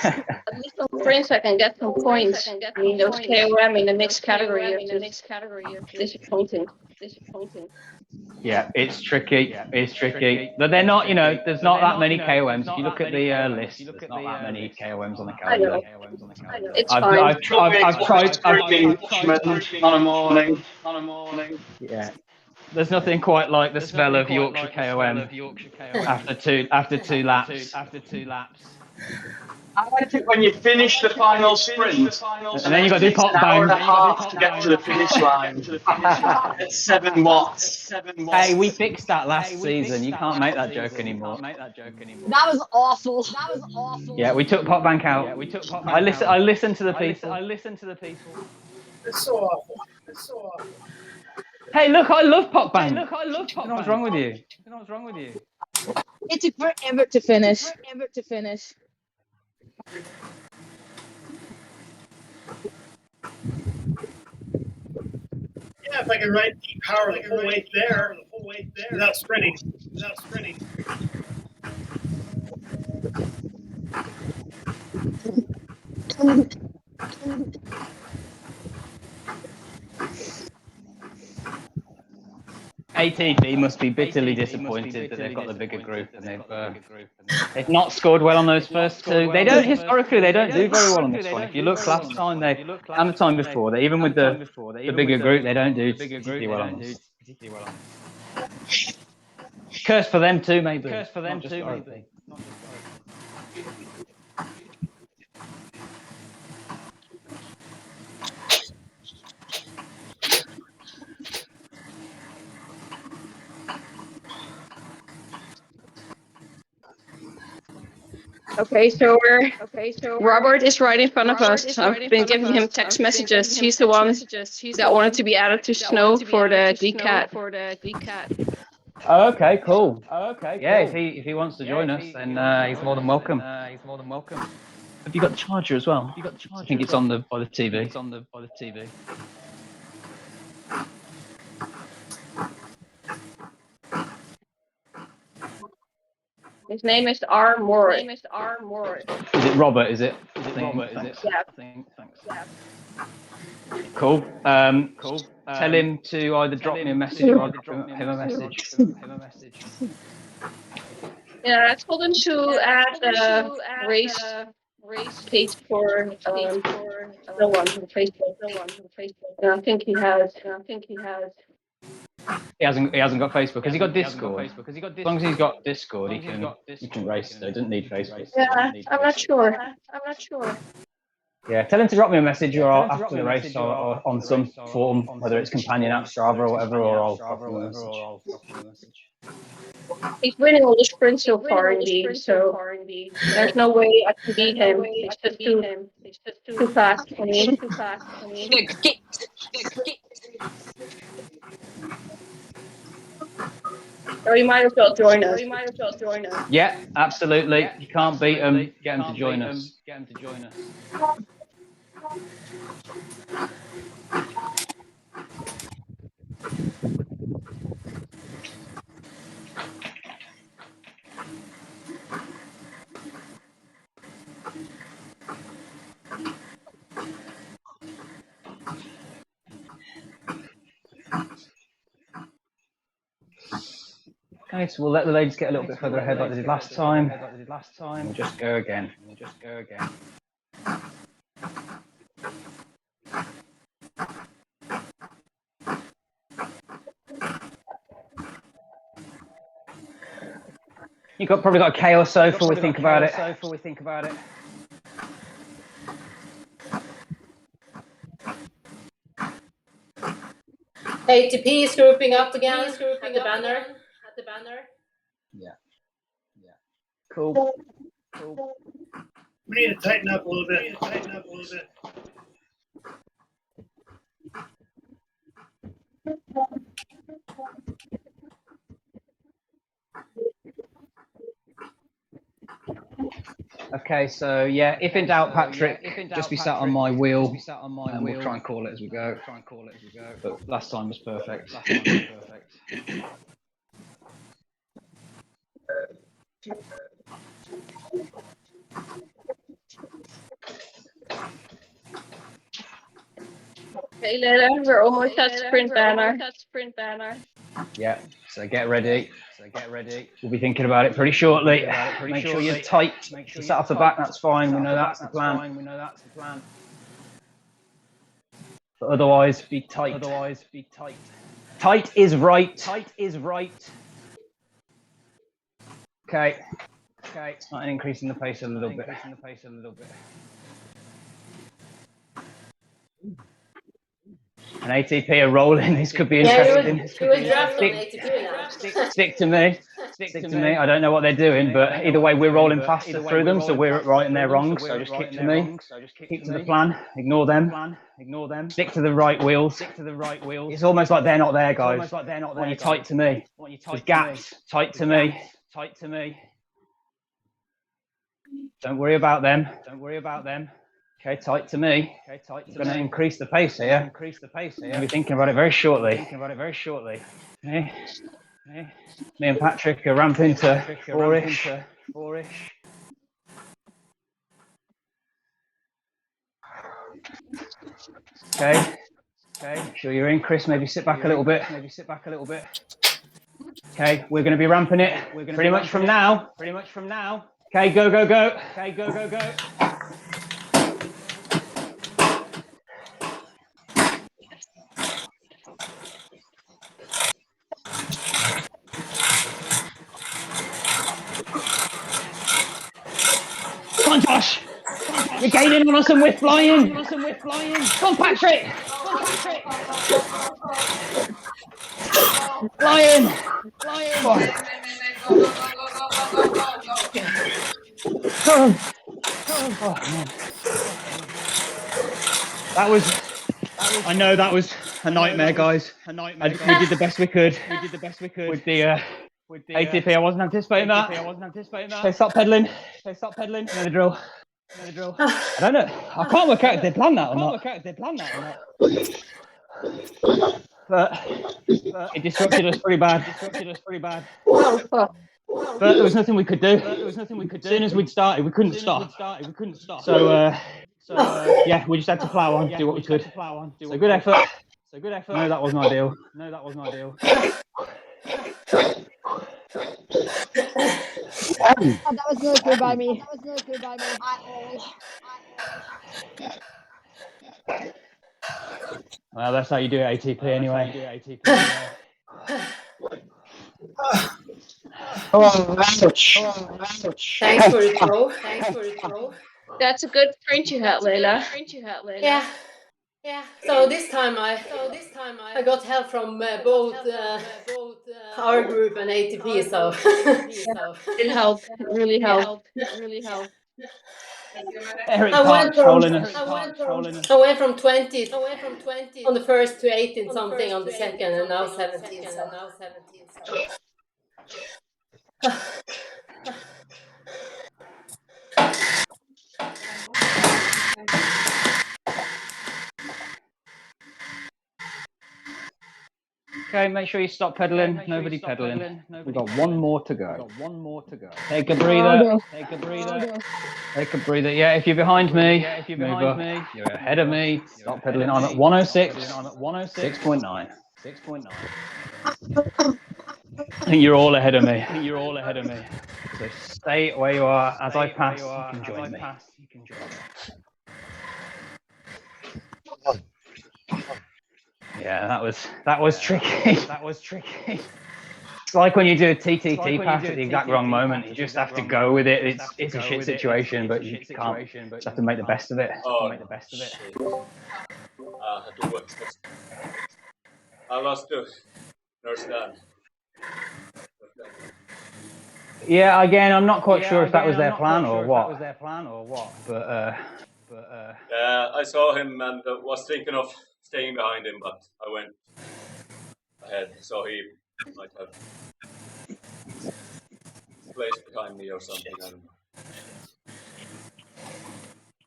At least on sprints I can get some points. I mean, those KOM in the mixed category are disappointing. Yeah, it's tricky. But they're not, you know, there's not that many KOMs. If you look at the list, there's not that many KOMs on the calendar. It's fine. I've tried on a morning. Yeah. There's nothing quite like the smell of Yorkshire KOM after two laps. I like it when you finish the final sprint, and then you got to do pop an hour bang. and a half to get to the finish line. It's 7 watts. Hey, we fixed that last season. You can't make that joke anymore. That was awful. Yeah, we took pop bank out. I listened to the people. It's so awful. Hey, look, I love pop bank. You know what's wrong with you? It took forever to finish. Yeah, if I can ride deep power the whole way there, without sprinting. 'ATB must be bitterly disappointed that they've got the bigger group and they've not scored well on those first 2. They don't do very well on this one. If you look last time and the time before, even with the bigger group, they don't do particularly well on this. Curse for them too, maybe. Okay, so Robert is right in front of us. I've been giving him text messages. He's the one that wanted to be added to Snow for the DCAT. Oh, okay, cool. Yeah, if he wants to join us, then he's more than welcome. Have you got the charger as well? I think it's on by the TV. His name is R. Moore. Is it Robert? Is it? Yeah. Thanks. Cool. Tell him to either drop me a message or I'll drop him a message. Yeah, I told him to add a race page for no one on Facebook. And I think he has. He hasn't got Facebook. Has he got Discord? As long as he's got Discord, he can race. So he doesn't need Facebook. Yeah, I'm not sure. Yeah, tell him to drop me a message or after the race or on some form, whether it's companion app, Strava or whatever, or I'll drop him a message. He's winning all the sprints so far in league, so there's no way I can beat him. It's just too fast for me. Or you might as well join us. Yeah, absolutely. You can't beat him. Get him to join us. Okay, so we'll let the ladies get a little bit further ahead like they did last time. We'll just go again. You've probably got a K or so before we think about it. ATP is grouping up again, at the banner. Yeah. Cool. We need to tighten up a little bit. Okay, so yeah, if in doubt, Patrick, just be sat on my wheel, and we'll try and call it as we go. But last time was perfect. Okay, Leila, we're almost at sprint banner. Yeah, so get ready. We'll be thinking about it pretty shortly. Make sure you're tight. You sat off the back, that's fine. We know that's the plan. But otherwise, be tight. Tight is right. Okay. Starting increasing the pace a little bit. An ATP are rolling. This could be interesting. Stick to me. I don't know what they're doing, but either way, we're rolling faster through them, so we're right and they're wrong. So just keep to me. Keep to the plan. Ignore them. Stick to the right wheels. It's almost like they're not there, guys. When you're tight to me. There's gaps. Tight to me. Don't worry about them. Okay, tight to me. I'm going to increase the pace here. I'll be thinking about it very shortly. Okay. Me and Patrick are ramping to 4-ish. Okay. Sure you're in, Chris. Maybe sit back a little bit. Okay, we're going to be ramping it pretty much from now. Okay, go. Come on, Josh. You're gaining on us and we're flying. Come on, Patrick. Flying. I know that was a nightmare, guys. We did the best we could. With the ATP, I wasn't anticipating that. Okay, stop pedaling. Know the drill. I don't know. I can't work out if they planned that or not. But it disrupted us pretty bad. But there was nothing we could do. As soon as we'd started, we couldn't stop. So yeah, we just had to plow on, do what we could. So good effort. No, that wasn't ideal. That was not good by me. Well, that's how you do it, ATP anyway. Thanks for the throw. That's a good print you had, Leila. Yeah. So this time I got help from both our group and ATP. So It helped. It really helped. Eric I went from 20 on the first to 18 something on the second, and now 17. Okay, make sure you stop pedaling. Nobody pedaling. We've got one more to go. Take a breather. Yeah, if you're behind me, move up. You're ahead of me. Stop pedaling. I'm at 106. 6.9. I think you're all ahead of me. So stay where you are. As I pass, you can join me. Yeah, that was tricky. It's like when you do a TTT pass at the exact wrong moment. You just have to go with it. It's a shit situation, but you can't. You just have to make the best of it. I lost to Nurse Dan. Yeah, again, I'm not quite sure if that was their plan or what. But yeah, I saw him and was thinking of staying behind him, but I went ahead, so he might have placed behind me or something. I don't know.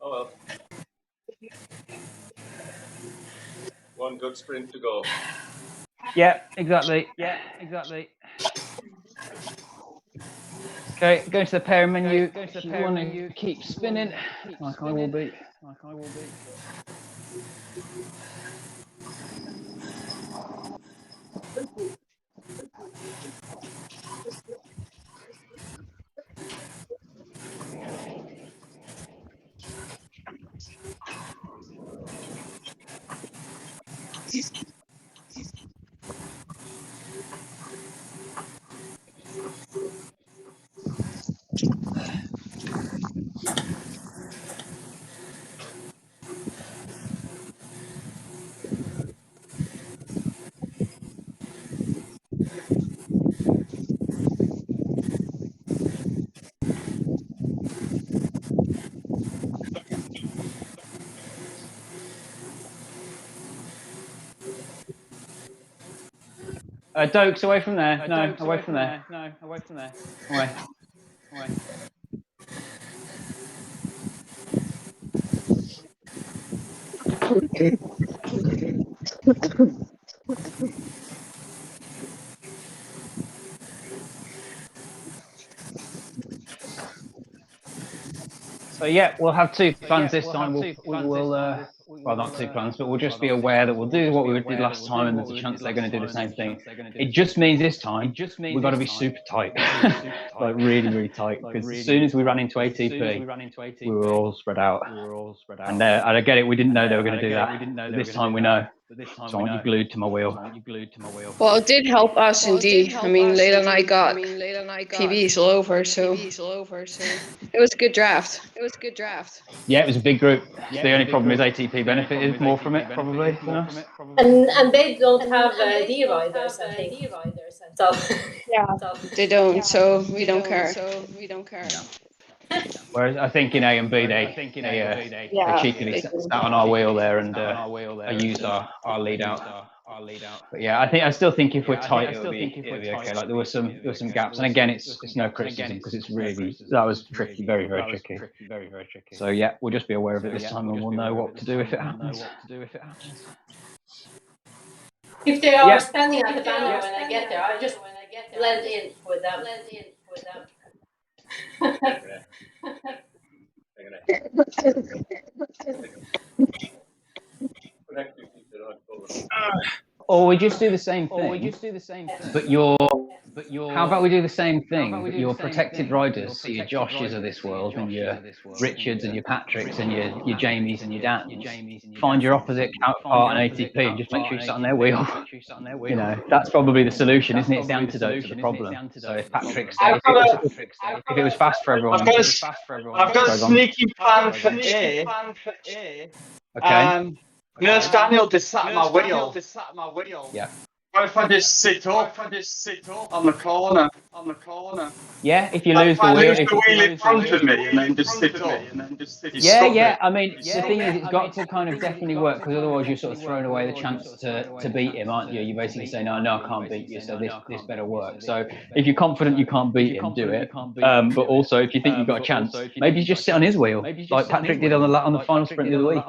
Oh well. One good sprint to go. yeah, exactly. Okay, go to the pair menu. If you want to keep spinning, like I will be. Dokes, away from there. No, away from there. Away. So yeah, we'll have two plans this time. We'll well, not two plans, but we'll just be aware that we'll do what we did last time, and there's a chance they're going to do the same thing. It just means this time we've got to be super tight, like really tight. Because as soon as we ran into ATP, we were all spread out. And I get it. We didn't know they were going to do that. This time we know. So I want you glued to my wheel. Well, it did help us indeed. I mean, Layla and I got PBs all over, so it was a good draft. Yeah, it was a big group. The only problem is ATP benefited more from it, probably, than us. And they don't have D riders, I think. So yeah, they don't. So we don't care. Whereas I think in A and B, they cheekily sat on our wheel there and used our lead out. But yeah, I still think if we're tight, it'll be okay. Like there were some gaps, and again, it's no criticism because it's really that was tricky, very tricky. So yeah, we'll just be aware of it this time, and we'll know what to do if it happens. If they are standing at the banner when I get there, I just blend in with them. Or we just do the same thing. But how about we do the same thing? But your protected riders, so your Joshes of this world, and your Richards and your Patricks and your Jamies and your Dans. Find your opposite counterpart on ATP and just make sure you sit on their wheel. You know, that's probably the solution, isn't it? It's the antidote to the problem. So if Patrick stays, if it was fast for everyone, I've got a sneaky plan for A. Okay. Nurse Daniel just sat on my wheel. Yeah. What if I just sit up on the corner? Yeah, if you lose the wheel. Lose the wheel in front of me and then just sit up. Yeah. I mean, the thing is, it's got to kind of definitely work because otherwise you're sort of throwing away the chance to beat him, aren't you? You basically say, no, I can't beat you, so this better work. So if you're confident you can't beat him, do it. But also, if you think you've got a chance, maybe you just sit on his wheel, like Patrick did on the final sprint the other week.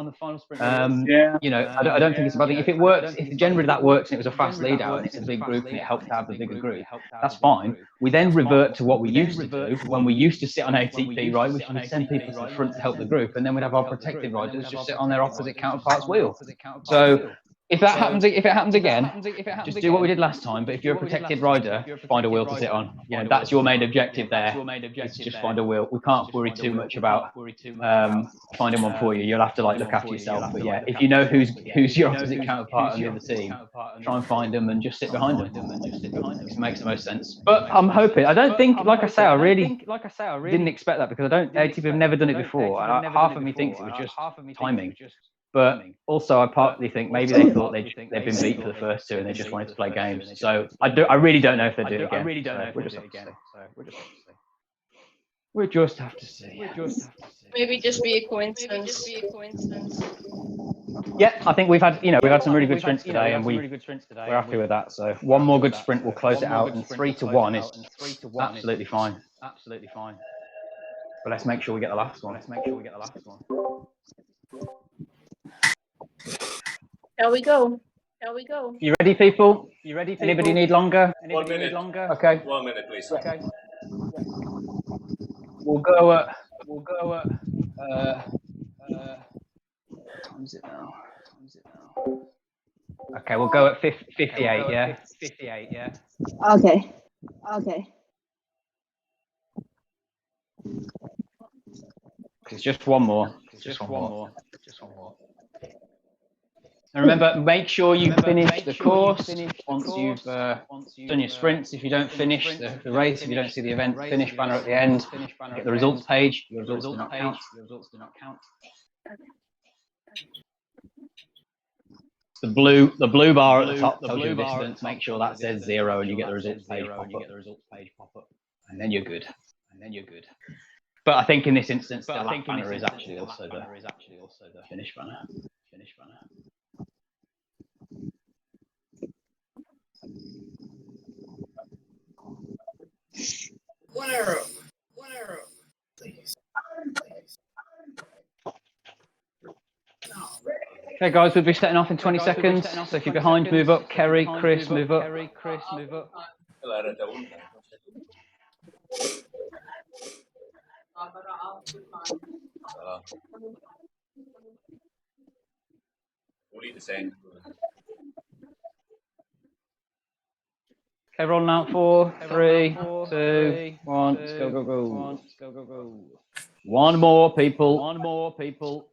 You know, I don't think it's a bad thing. If it works, if generally that works and it was a fast lead out and it's a big group and it helped to have the bigger group, that's fine. We then revert to what we used to do when we used to sit on ATP, right? We would send people to the front to help the group, and then we'd have our protected riders just sit on their opposite counterpart's wheel. So If that happens, if it happens again, just do what we did last time. But if you're a protected rider, find a wheel to sit on. You know, that's your main objective there. Is to just find a wheel. We can't worry too much about finding one for you. You'll have to like look after yourself. But yeah, if you know who's your opposite counterpart on the other team, try and find them and just sit behind them. It makes the most sense. But I'm hoping. I don't think, like I say, I really didn't expect that because ATP have never done it before. And half of me thinks it was just timing. But also, I partly think maybe they thought they'd been beat for the first two and they just wanted to play games. So I really don't know if they do it again. I really don't know if they do it again. We'll just have to see. Maybe just be a coincidence. Yeah, I think we've had some really good sprints today, and we're happy with that. So one more good sprint will close it out, and 3-1 is absolutely fine. Absolutely fine. But let's make sure we get the last one. Shall we go? You ready, people? Anybody need longer? 1 minute. Okay. 1 minute, please. Okay. We'll go at. What time is it now? Okay, we'll go at 58. Yeah. 58. Yeah. Okay. It's just one more. And remember, make sure you finish the course once you've done your sprints. If you don't finish the race, if you don't see the event finish banner at the end, get the results page. Your results do not count. The blue bar at the top tells you the distance. Make sure that says 0 and you get the results page pop up. And then you're good. But I think in this instance, the lap banner is actually also the finish banner. One arrow, please. Okay, guys, we'll be setting off in 20 seconds. So if you're behind, move up. Kerry, Chris, move up. Okay, rolling out 4, 3, 2, 1. Let's go. One more, people.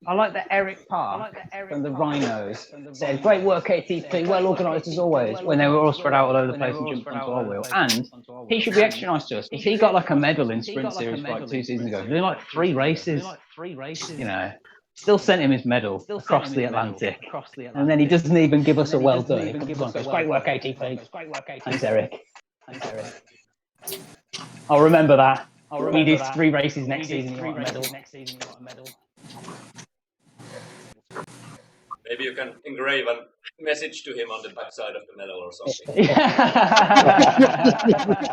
I like that Eric Parr from the Rhinos said, "Great work, ATP, well organised as always," when they were all spread out all over the place and jumped onto our wheel. And he should be extra nice to us. If he got like a medal in Sprint Series like 2 seasons ago, doing like 3 races, you know, still sent him his medal across the Atlantic. And then he doesn't even give us a well done. He comes on and goes, "Great work, ATP. Thanks, Eric. I'll remember that. He did 3 races next season, you want a medal. Maybe you can engrave a message to him on the backside of the medal or something.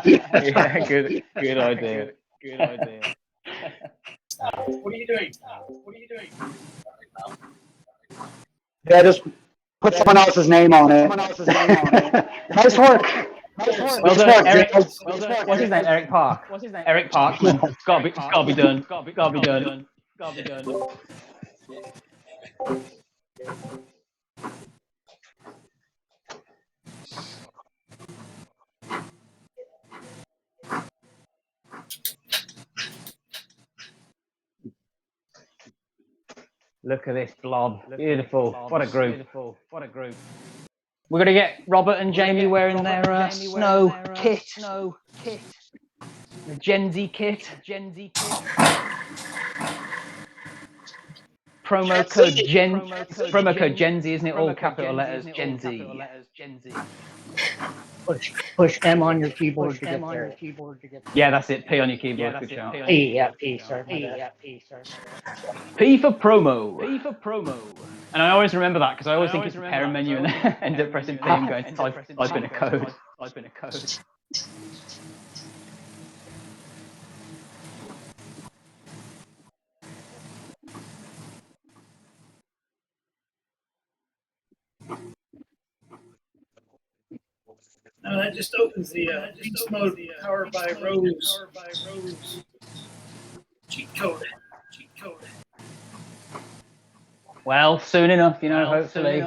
Yeah, good idea. Good idea. What are you doing? What are you doing? Yeah, just put someone else's name on it. Nice work. Well done, Eric. What's his name? Eric Park. Eric Parkman. It's gotta be done. Gotta be done. Look at this blob. Beautiful. What a group. We're going to get Robert and Jamie wearing their snow kit. The Gen Z kit. Promo code Gen Z, isn't it? All capital letters, Gen Z. Push M on your keyboard to get there. Yeah, that's it. P on your keyboard. Good shout. P, yeah, P, sorry. P for promo. And I always remember that because I always think it's a parent menu and then end up pressing P and going to type in a code. No, that just opens the beast mode powered by Rose. Cheat code. Well, soon enough, hopefully.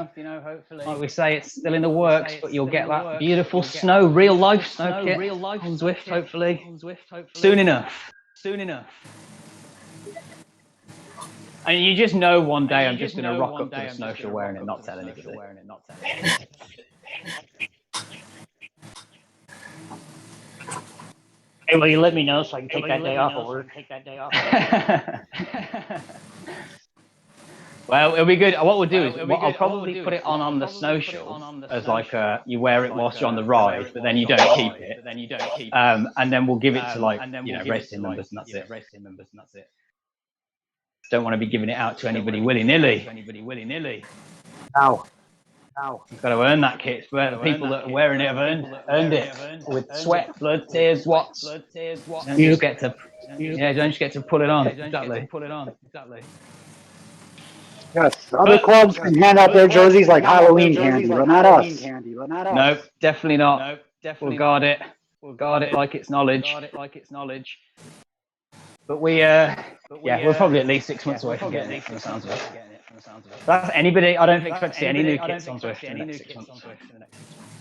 Like we say, it's still in the works, but you'll get that beautiful snow, real life snow kit on Zwift, hopefully. Soon enough. And you just know one day I'm just going to rock up to the snowshoe wearing it, not tell anybody. Hey, will you let me know so I can take that day off of work? Well, it'll be good. What we'll do is I'll probably put it on the snowshoe as like you wear it whilst you're on the ride, but then you don't keep it. And then we'll give it to race team members and that's it. Don't want to be giving it out to anybody willy-nilly. No. You've got to earn that kit. But the people that are wearing it have earned it with sweat, blood, tears, watts. Don't just get to pull it on. Exactly. Yes, other clubs can hand out their jerseys like Halloween candy, but not us. No, definitely not. We'll guard it. Like it's knowledge. But we're probably at least 6 months away from getting it from the sounds of it. That's anybody. I don't expect to see any new kits on Zwift in the next 6 months.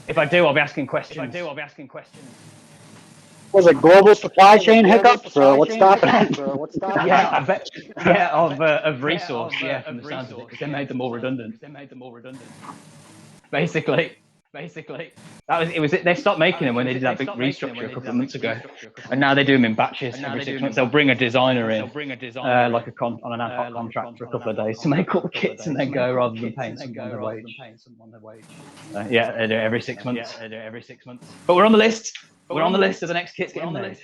If I do, I'll be asking questions. Was it global supply chain hiccups or what's stopping it? Of resource, from the sounds of it, because they made them all redundant. Basically. They stopped making them when they did that big restructure a couple of months ago, and now they do them in batches every 6 months. They'll bring a designer in, on an ad hoc contract for a couple of days to make all the kits and then go, rather than paying someone their wage. They do it every 6 months. But we're on the list. We're on the list of the next kits getting made.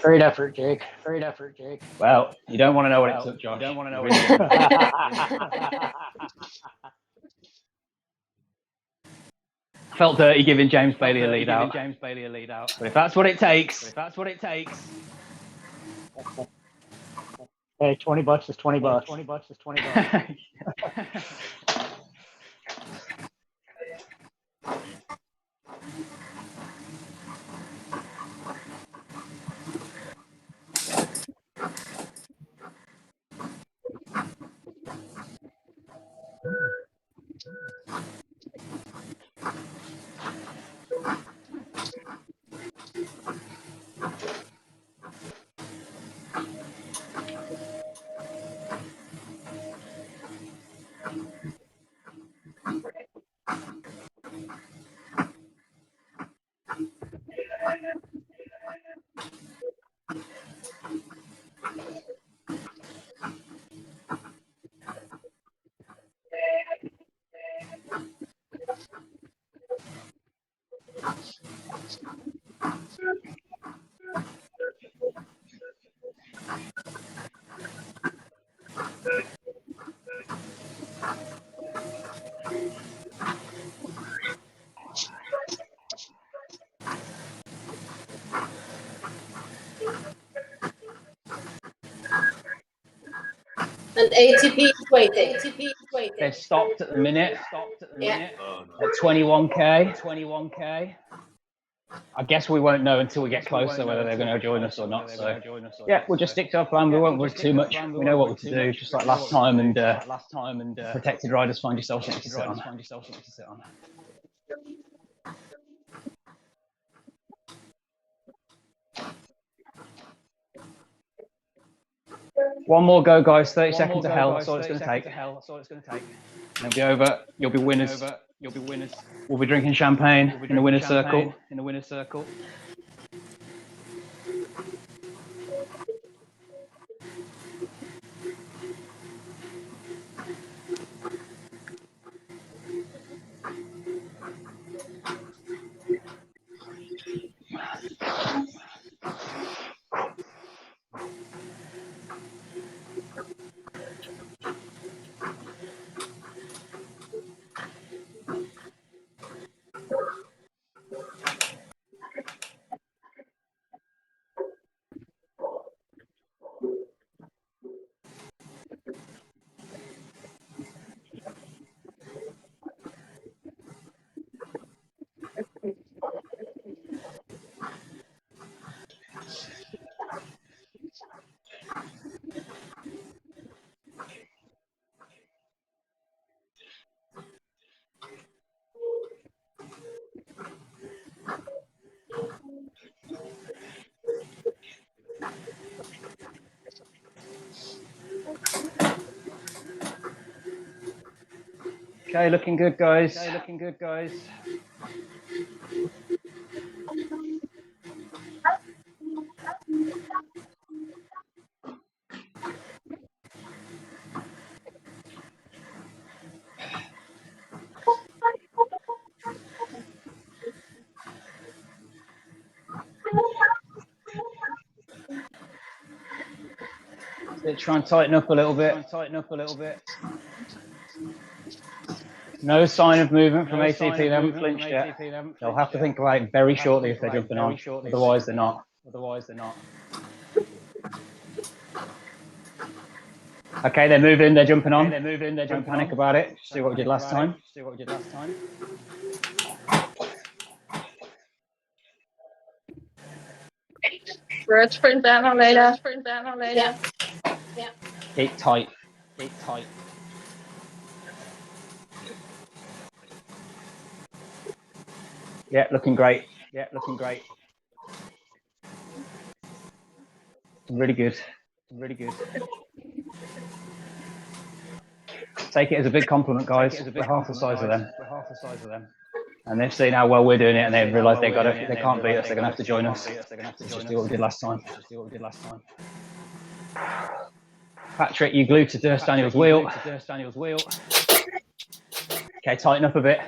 Great effort, Jake. Well, you don't want to know what it took, Josh. Felt dirty giving James Bailey a lead out. But if that's what it takes. Hey, $20 is $20. ATP is waiting. They're stopped at the minute. Yeah. At 21k. I guess we won't know until we get closer whether they're going to join us or not. So yeah, we'll just stick to our plan. We won't risk too much. We know what to do, just like last time. And protected riders, find yourself something to sit on. One more go, guys. 30 seconds to hell. That's all it's going to take. It'll be over. You'll be winners. We'll be drinking champagne in the winner's circle. Okay, looking good, guys. Try and tighten up a little bit. No sign of movement from ATP. They haven't flinched yet. They'll have to think about it very shortly if they're jumping on. Otherwise, they're not. Okay, they're moving. They're jumping on. Don't panic about it. Just do what we did last time. Bird sprint banner later. Yeah. Keep tight. Yeah, looking great. Really good. Take it as a big compliment, guys. We're half the size of them. And they've seen how well we're doing it, and they've realised they can't beat us. They're going to have to join us. Just do what we did last time. Patrick, you glued to Durst Daniel's wheel. Okay, tighten up a bit.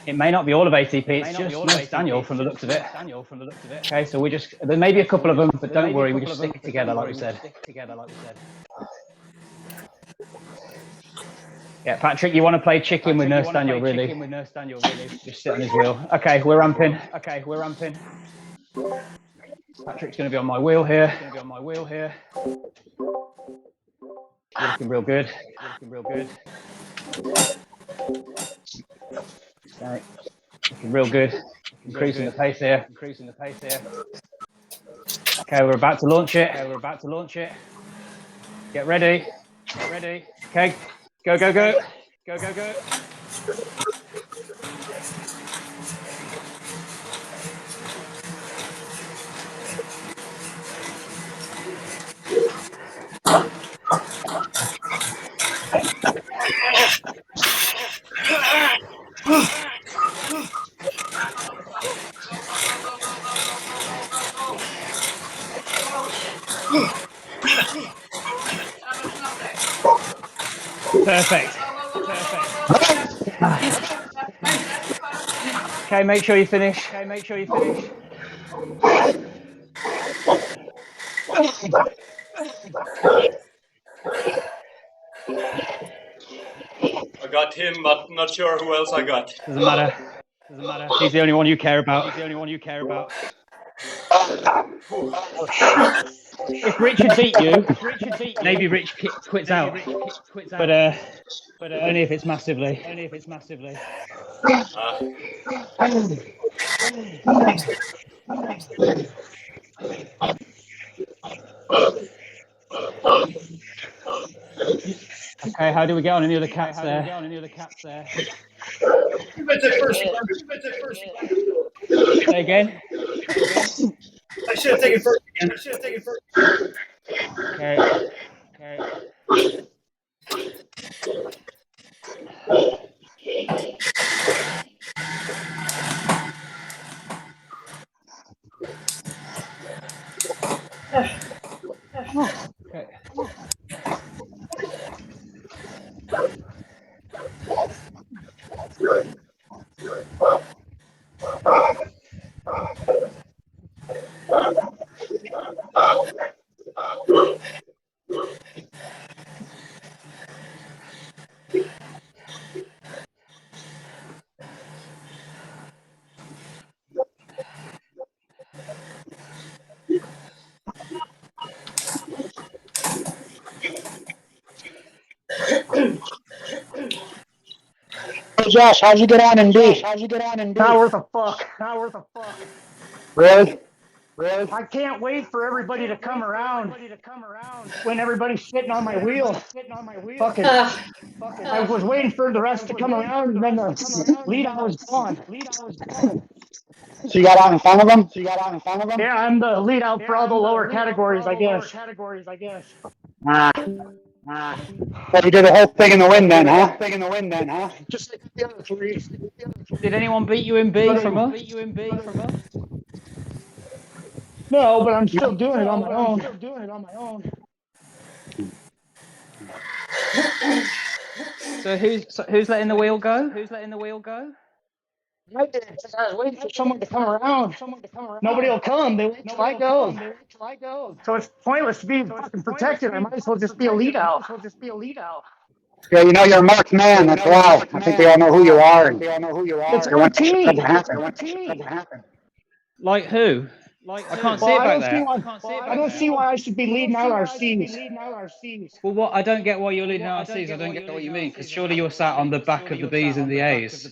It may not be all of ATP, it's just Durst Daniel from the looks of it. Okay, so there may be a couple of them, but don't worry, we just stick it together, like we said. Yeah, Patrick, you want to play chicken with Nurse Daniel, really? Just sit on his wheel. Okay, we're ramping. Patrick's going to be on my wheel here. You're looking real good. Okay. Looking real good. Increasing the pace here. Okay, we're about to launch it. Get ready. Okay. Go. Perfect. Okay, make sure you finish. I got him, but not sure who else I got. Doesn't matter. He's the only one you care about. if Richard beat you, maybe Rich quits out. But only if it's massively. Okay, how do we get on? Any other cats there? Say again. I should have taken first again. Okay. Hey Josh, how'd you get on in B? Not worth a fuck. Really? I can't wait for everybody to come around when everybody's sitting on my wheel. Fucking, I was waiting for the rest to come around, and then the lead out was gone. So you got out in front of them? Yeah, I'm the lead out for all the lower categories, I guess. Well, you did the whole thing in the wind then, huh? Just like the other three. Did anyone beat you in B from us? No, but I'm still doing it on my own. So who's letting the wheel go? I did because I was waiting for someone to come around. Nobody will come. They wait till I go. So it's pointless to be fucking protected. I might as well just be a lead out. Yeah, you know you're a marked man, that's why. I think they all know who you are. It's my team. Like who? I can't see it back there. I don't see why I should be leading out our C's. Well, what? I don't get why you're leading out C's. I don't get what you mean. Because surely you're sat on the back of the B's and the A's.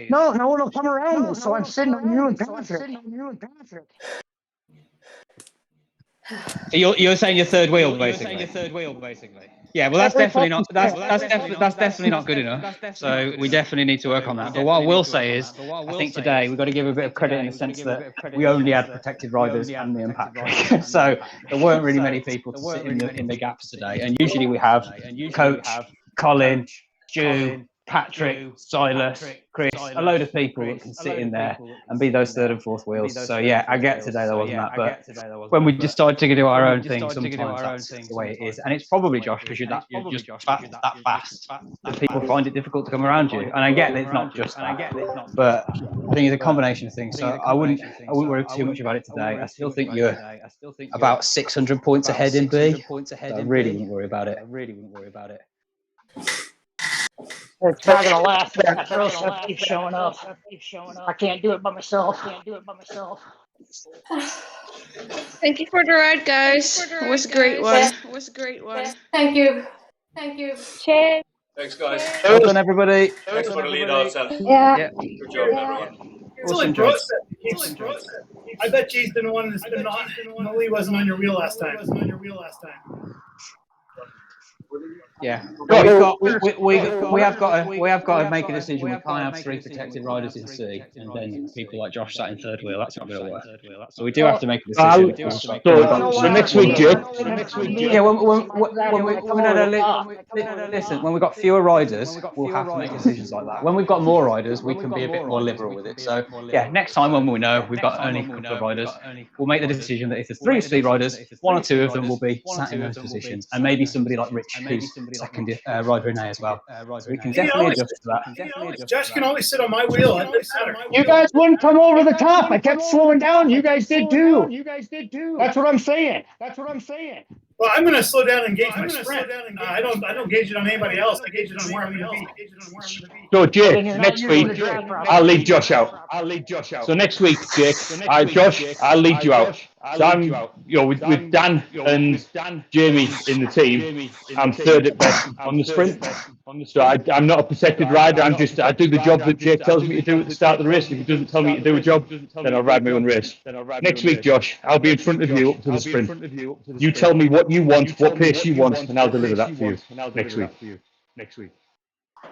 No one will come around me, so I'm sitting on you and Patrick. You're saying your third wheel, basically. Yeah, well, that's definitely not not good enough. So we definitely need to work on that. But what I will say is, I think today we've got to give a bit of credit in the sense that we only had protected riders and me and Patrick. So there weren't really many people to sit in the gaps today. And usually we have Coach, Colin, Stu, Patrick, Silas, Chris, a load of people that can sit in there and be those third and fourth wheels. So yeah, I get today there wasn't that, but when we decide to do our own thing, sometimes that's the way it is. And it's probably, Josh, because you're just that fast that people find it difficult to come around you. And I get that it's not just that, but I think it's a combination of things. So I wouldn't worry too much about it today. I still think you're about 600 points ahead in B. So I really wouldn't worry about it. It's not gonna last. That throw stuff keeps showing up. I can't do it by myself. Thank you for the ride, guys. It was a great one. Thank you. Cheers. Thanks, guys. Well done, everybody. Thanks for the lead outs. Yeah. Good job, everyone. It's only process. I bet G's been the one that's been on. No, he wasn't on your wheel last time. Yeah, we have got to make a decision. We can't have 3 protected riders in C, and then people like Josh sat in third wheel. That's not going to work. So we do have to make a decision. So next week, Joe. Yeah, listen. When we've got fewer riders, we'll have to make decisions like that. When we've got more riders, we can be a bit more liberal with it. So yeah, next time when we know we've got only a couple of riders, we'll make the decision that if there's 3 speed riders, 1 or 2 of them will be sat in those positions, and maybe somebody like Rich, who's second rider in A as well. So we can definitely adjust to that. Josh can always sit on my wheel. You guys wouldn't come over the top. I kept slowing down. You guys did too. That's what I'm saying. Well, I'm going to slow down and gauge my sprint. I don't gauge it on anybody else. I gauge it on where I'm going to be. So Jake, next week I'll lead Josh out. So next week, Jake, Josh, I'll lead you out. So I'm, with Dan and Jamie in the team, I'm third at best on the sprint. So I'm not a protected rider. I do the job that Jake tells me to do at the start of the race. If he doesn't tell me to do a job, then I'll ride my own race. Next week, Josh, I'll be in front of you up to the sprint. You tell me what you want, what pace you want, and I'll deliver that for you next week.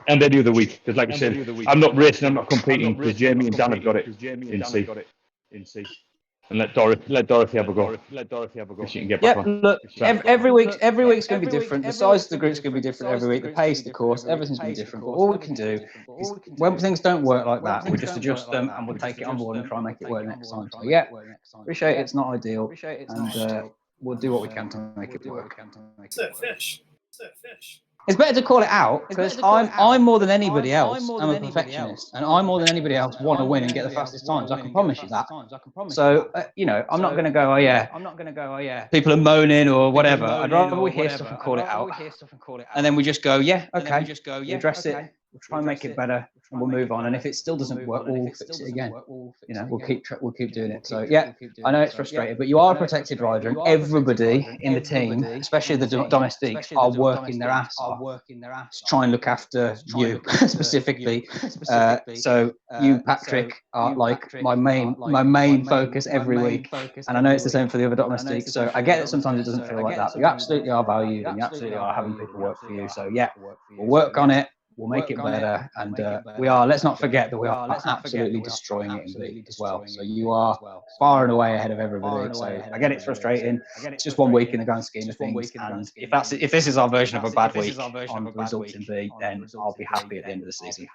And any other week, because like I said, I'm not racing, I'm not competing, because Jamie and Dan have got it in C. And let Dorothy have a go. She can get back on. Look, every week's going to be different. The size of the group's going to be different every week. The pace, the course, everything's going to be different. But all we can do is, when things don't work like that, we just adjust them and we'll take it on board and try and make it work next time. So yeah, appreciate it's not ideal, and we'll do what we can to make it work. It's a fish. It's better to call it out, because I'm more than anybody else. I'm a perfectionist, and I more than anybody else want to win and get the fastest times. I can promise you that. So I'm not going to go, oh yeah, people are moaning or whatever. I'd rather we hear stuff and call it out, and then we just go, yeah, okay, we address it. We'll try and make it better, and we'll move on. And if it still doesn't work, we'll fix it again. We'll keep doing it. So yeah, I know it's frustrating, but you are a protected rider, and everybody in the team, especially the domestiques, are working their ass off to try and look after you specifically. So you, Patrick, are like my main focus every week, and I know it's the same for the other domestiques. So I get that sometimes it doesn't feel like that, but you absolutely are valued, and you absolutely are having people work for you. So yeah, we'll work on it. We'll make it better, and let's not forget that we are absolutely destroying it in B as well. So you are far and away ahead of everybody. So I get it's frustrating. It's just 1 week in the grand scheme of things. And if this is our version of a bad week on the results in B, then I'll be happy at the end of the season.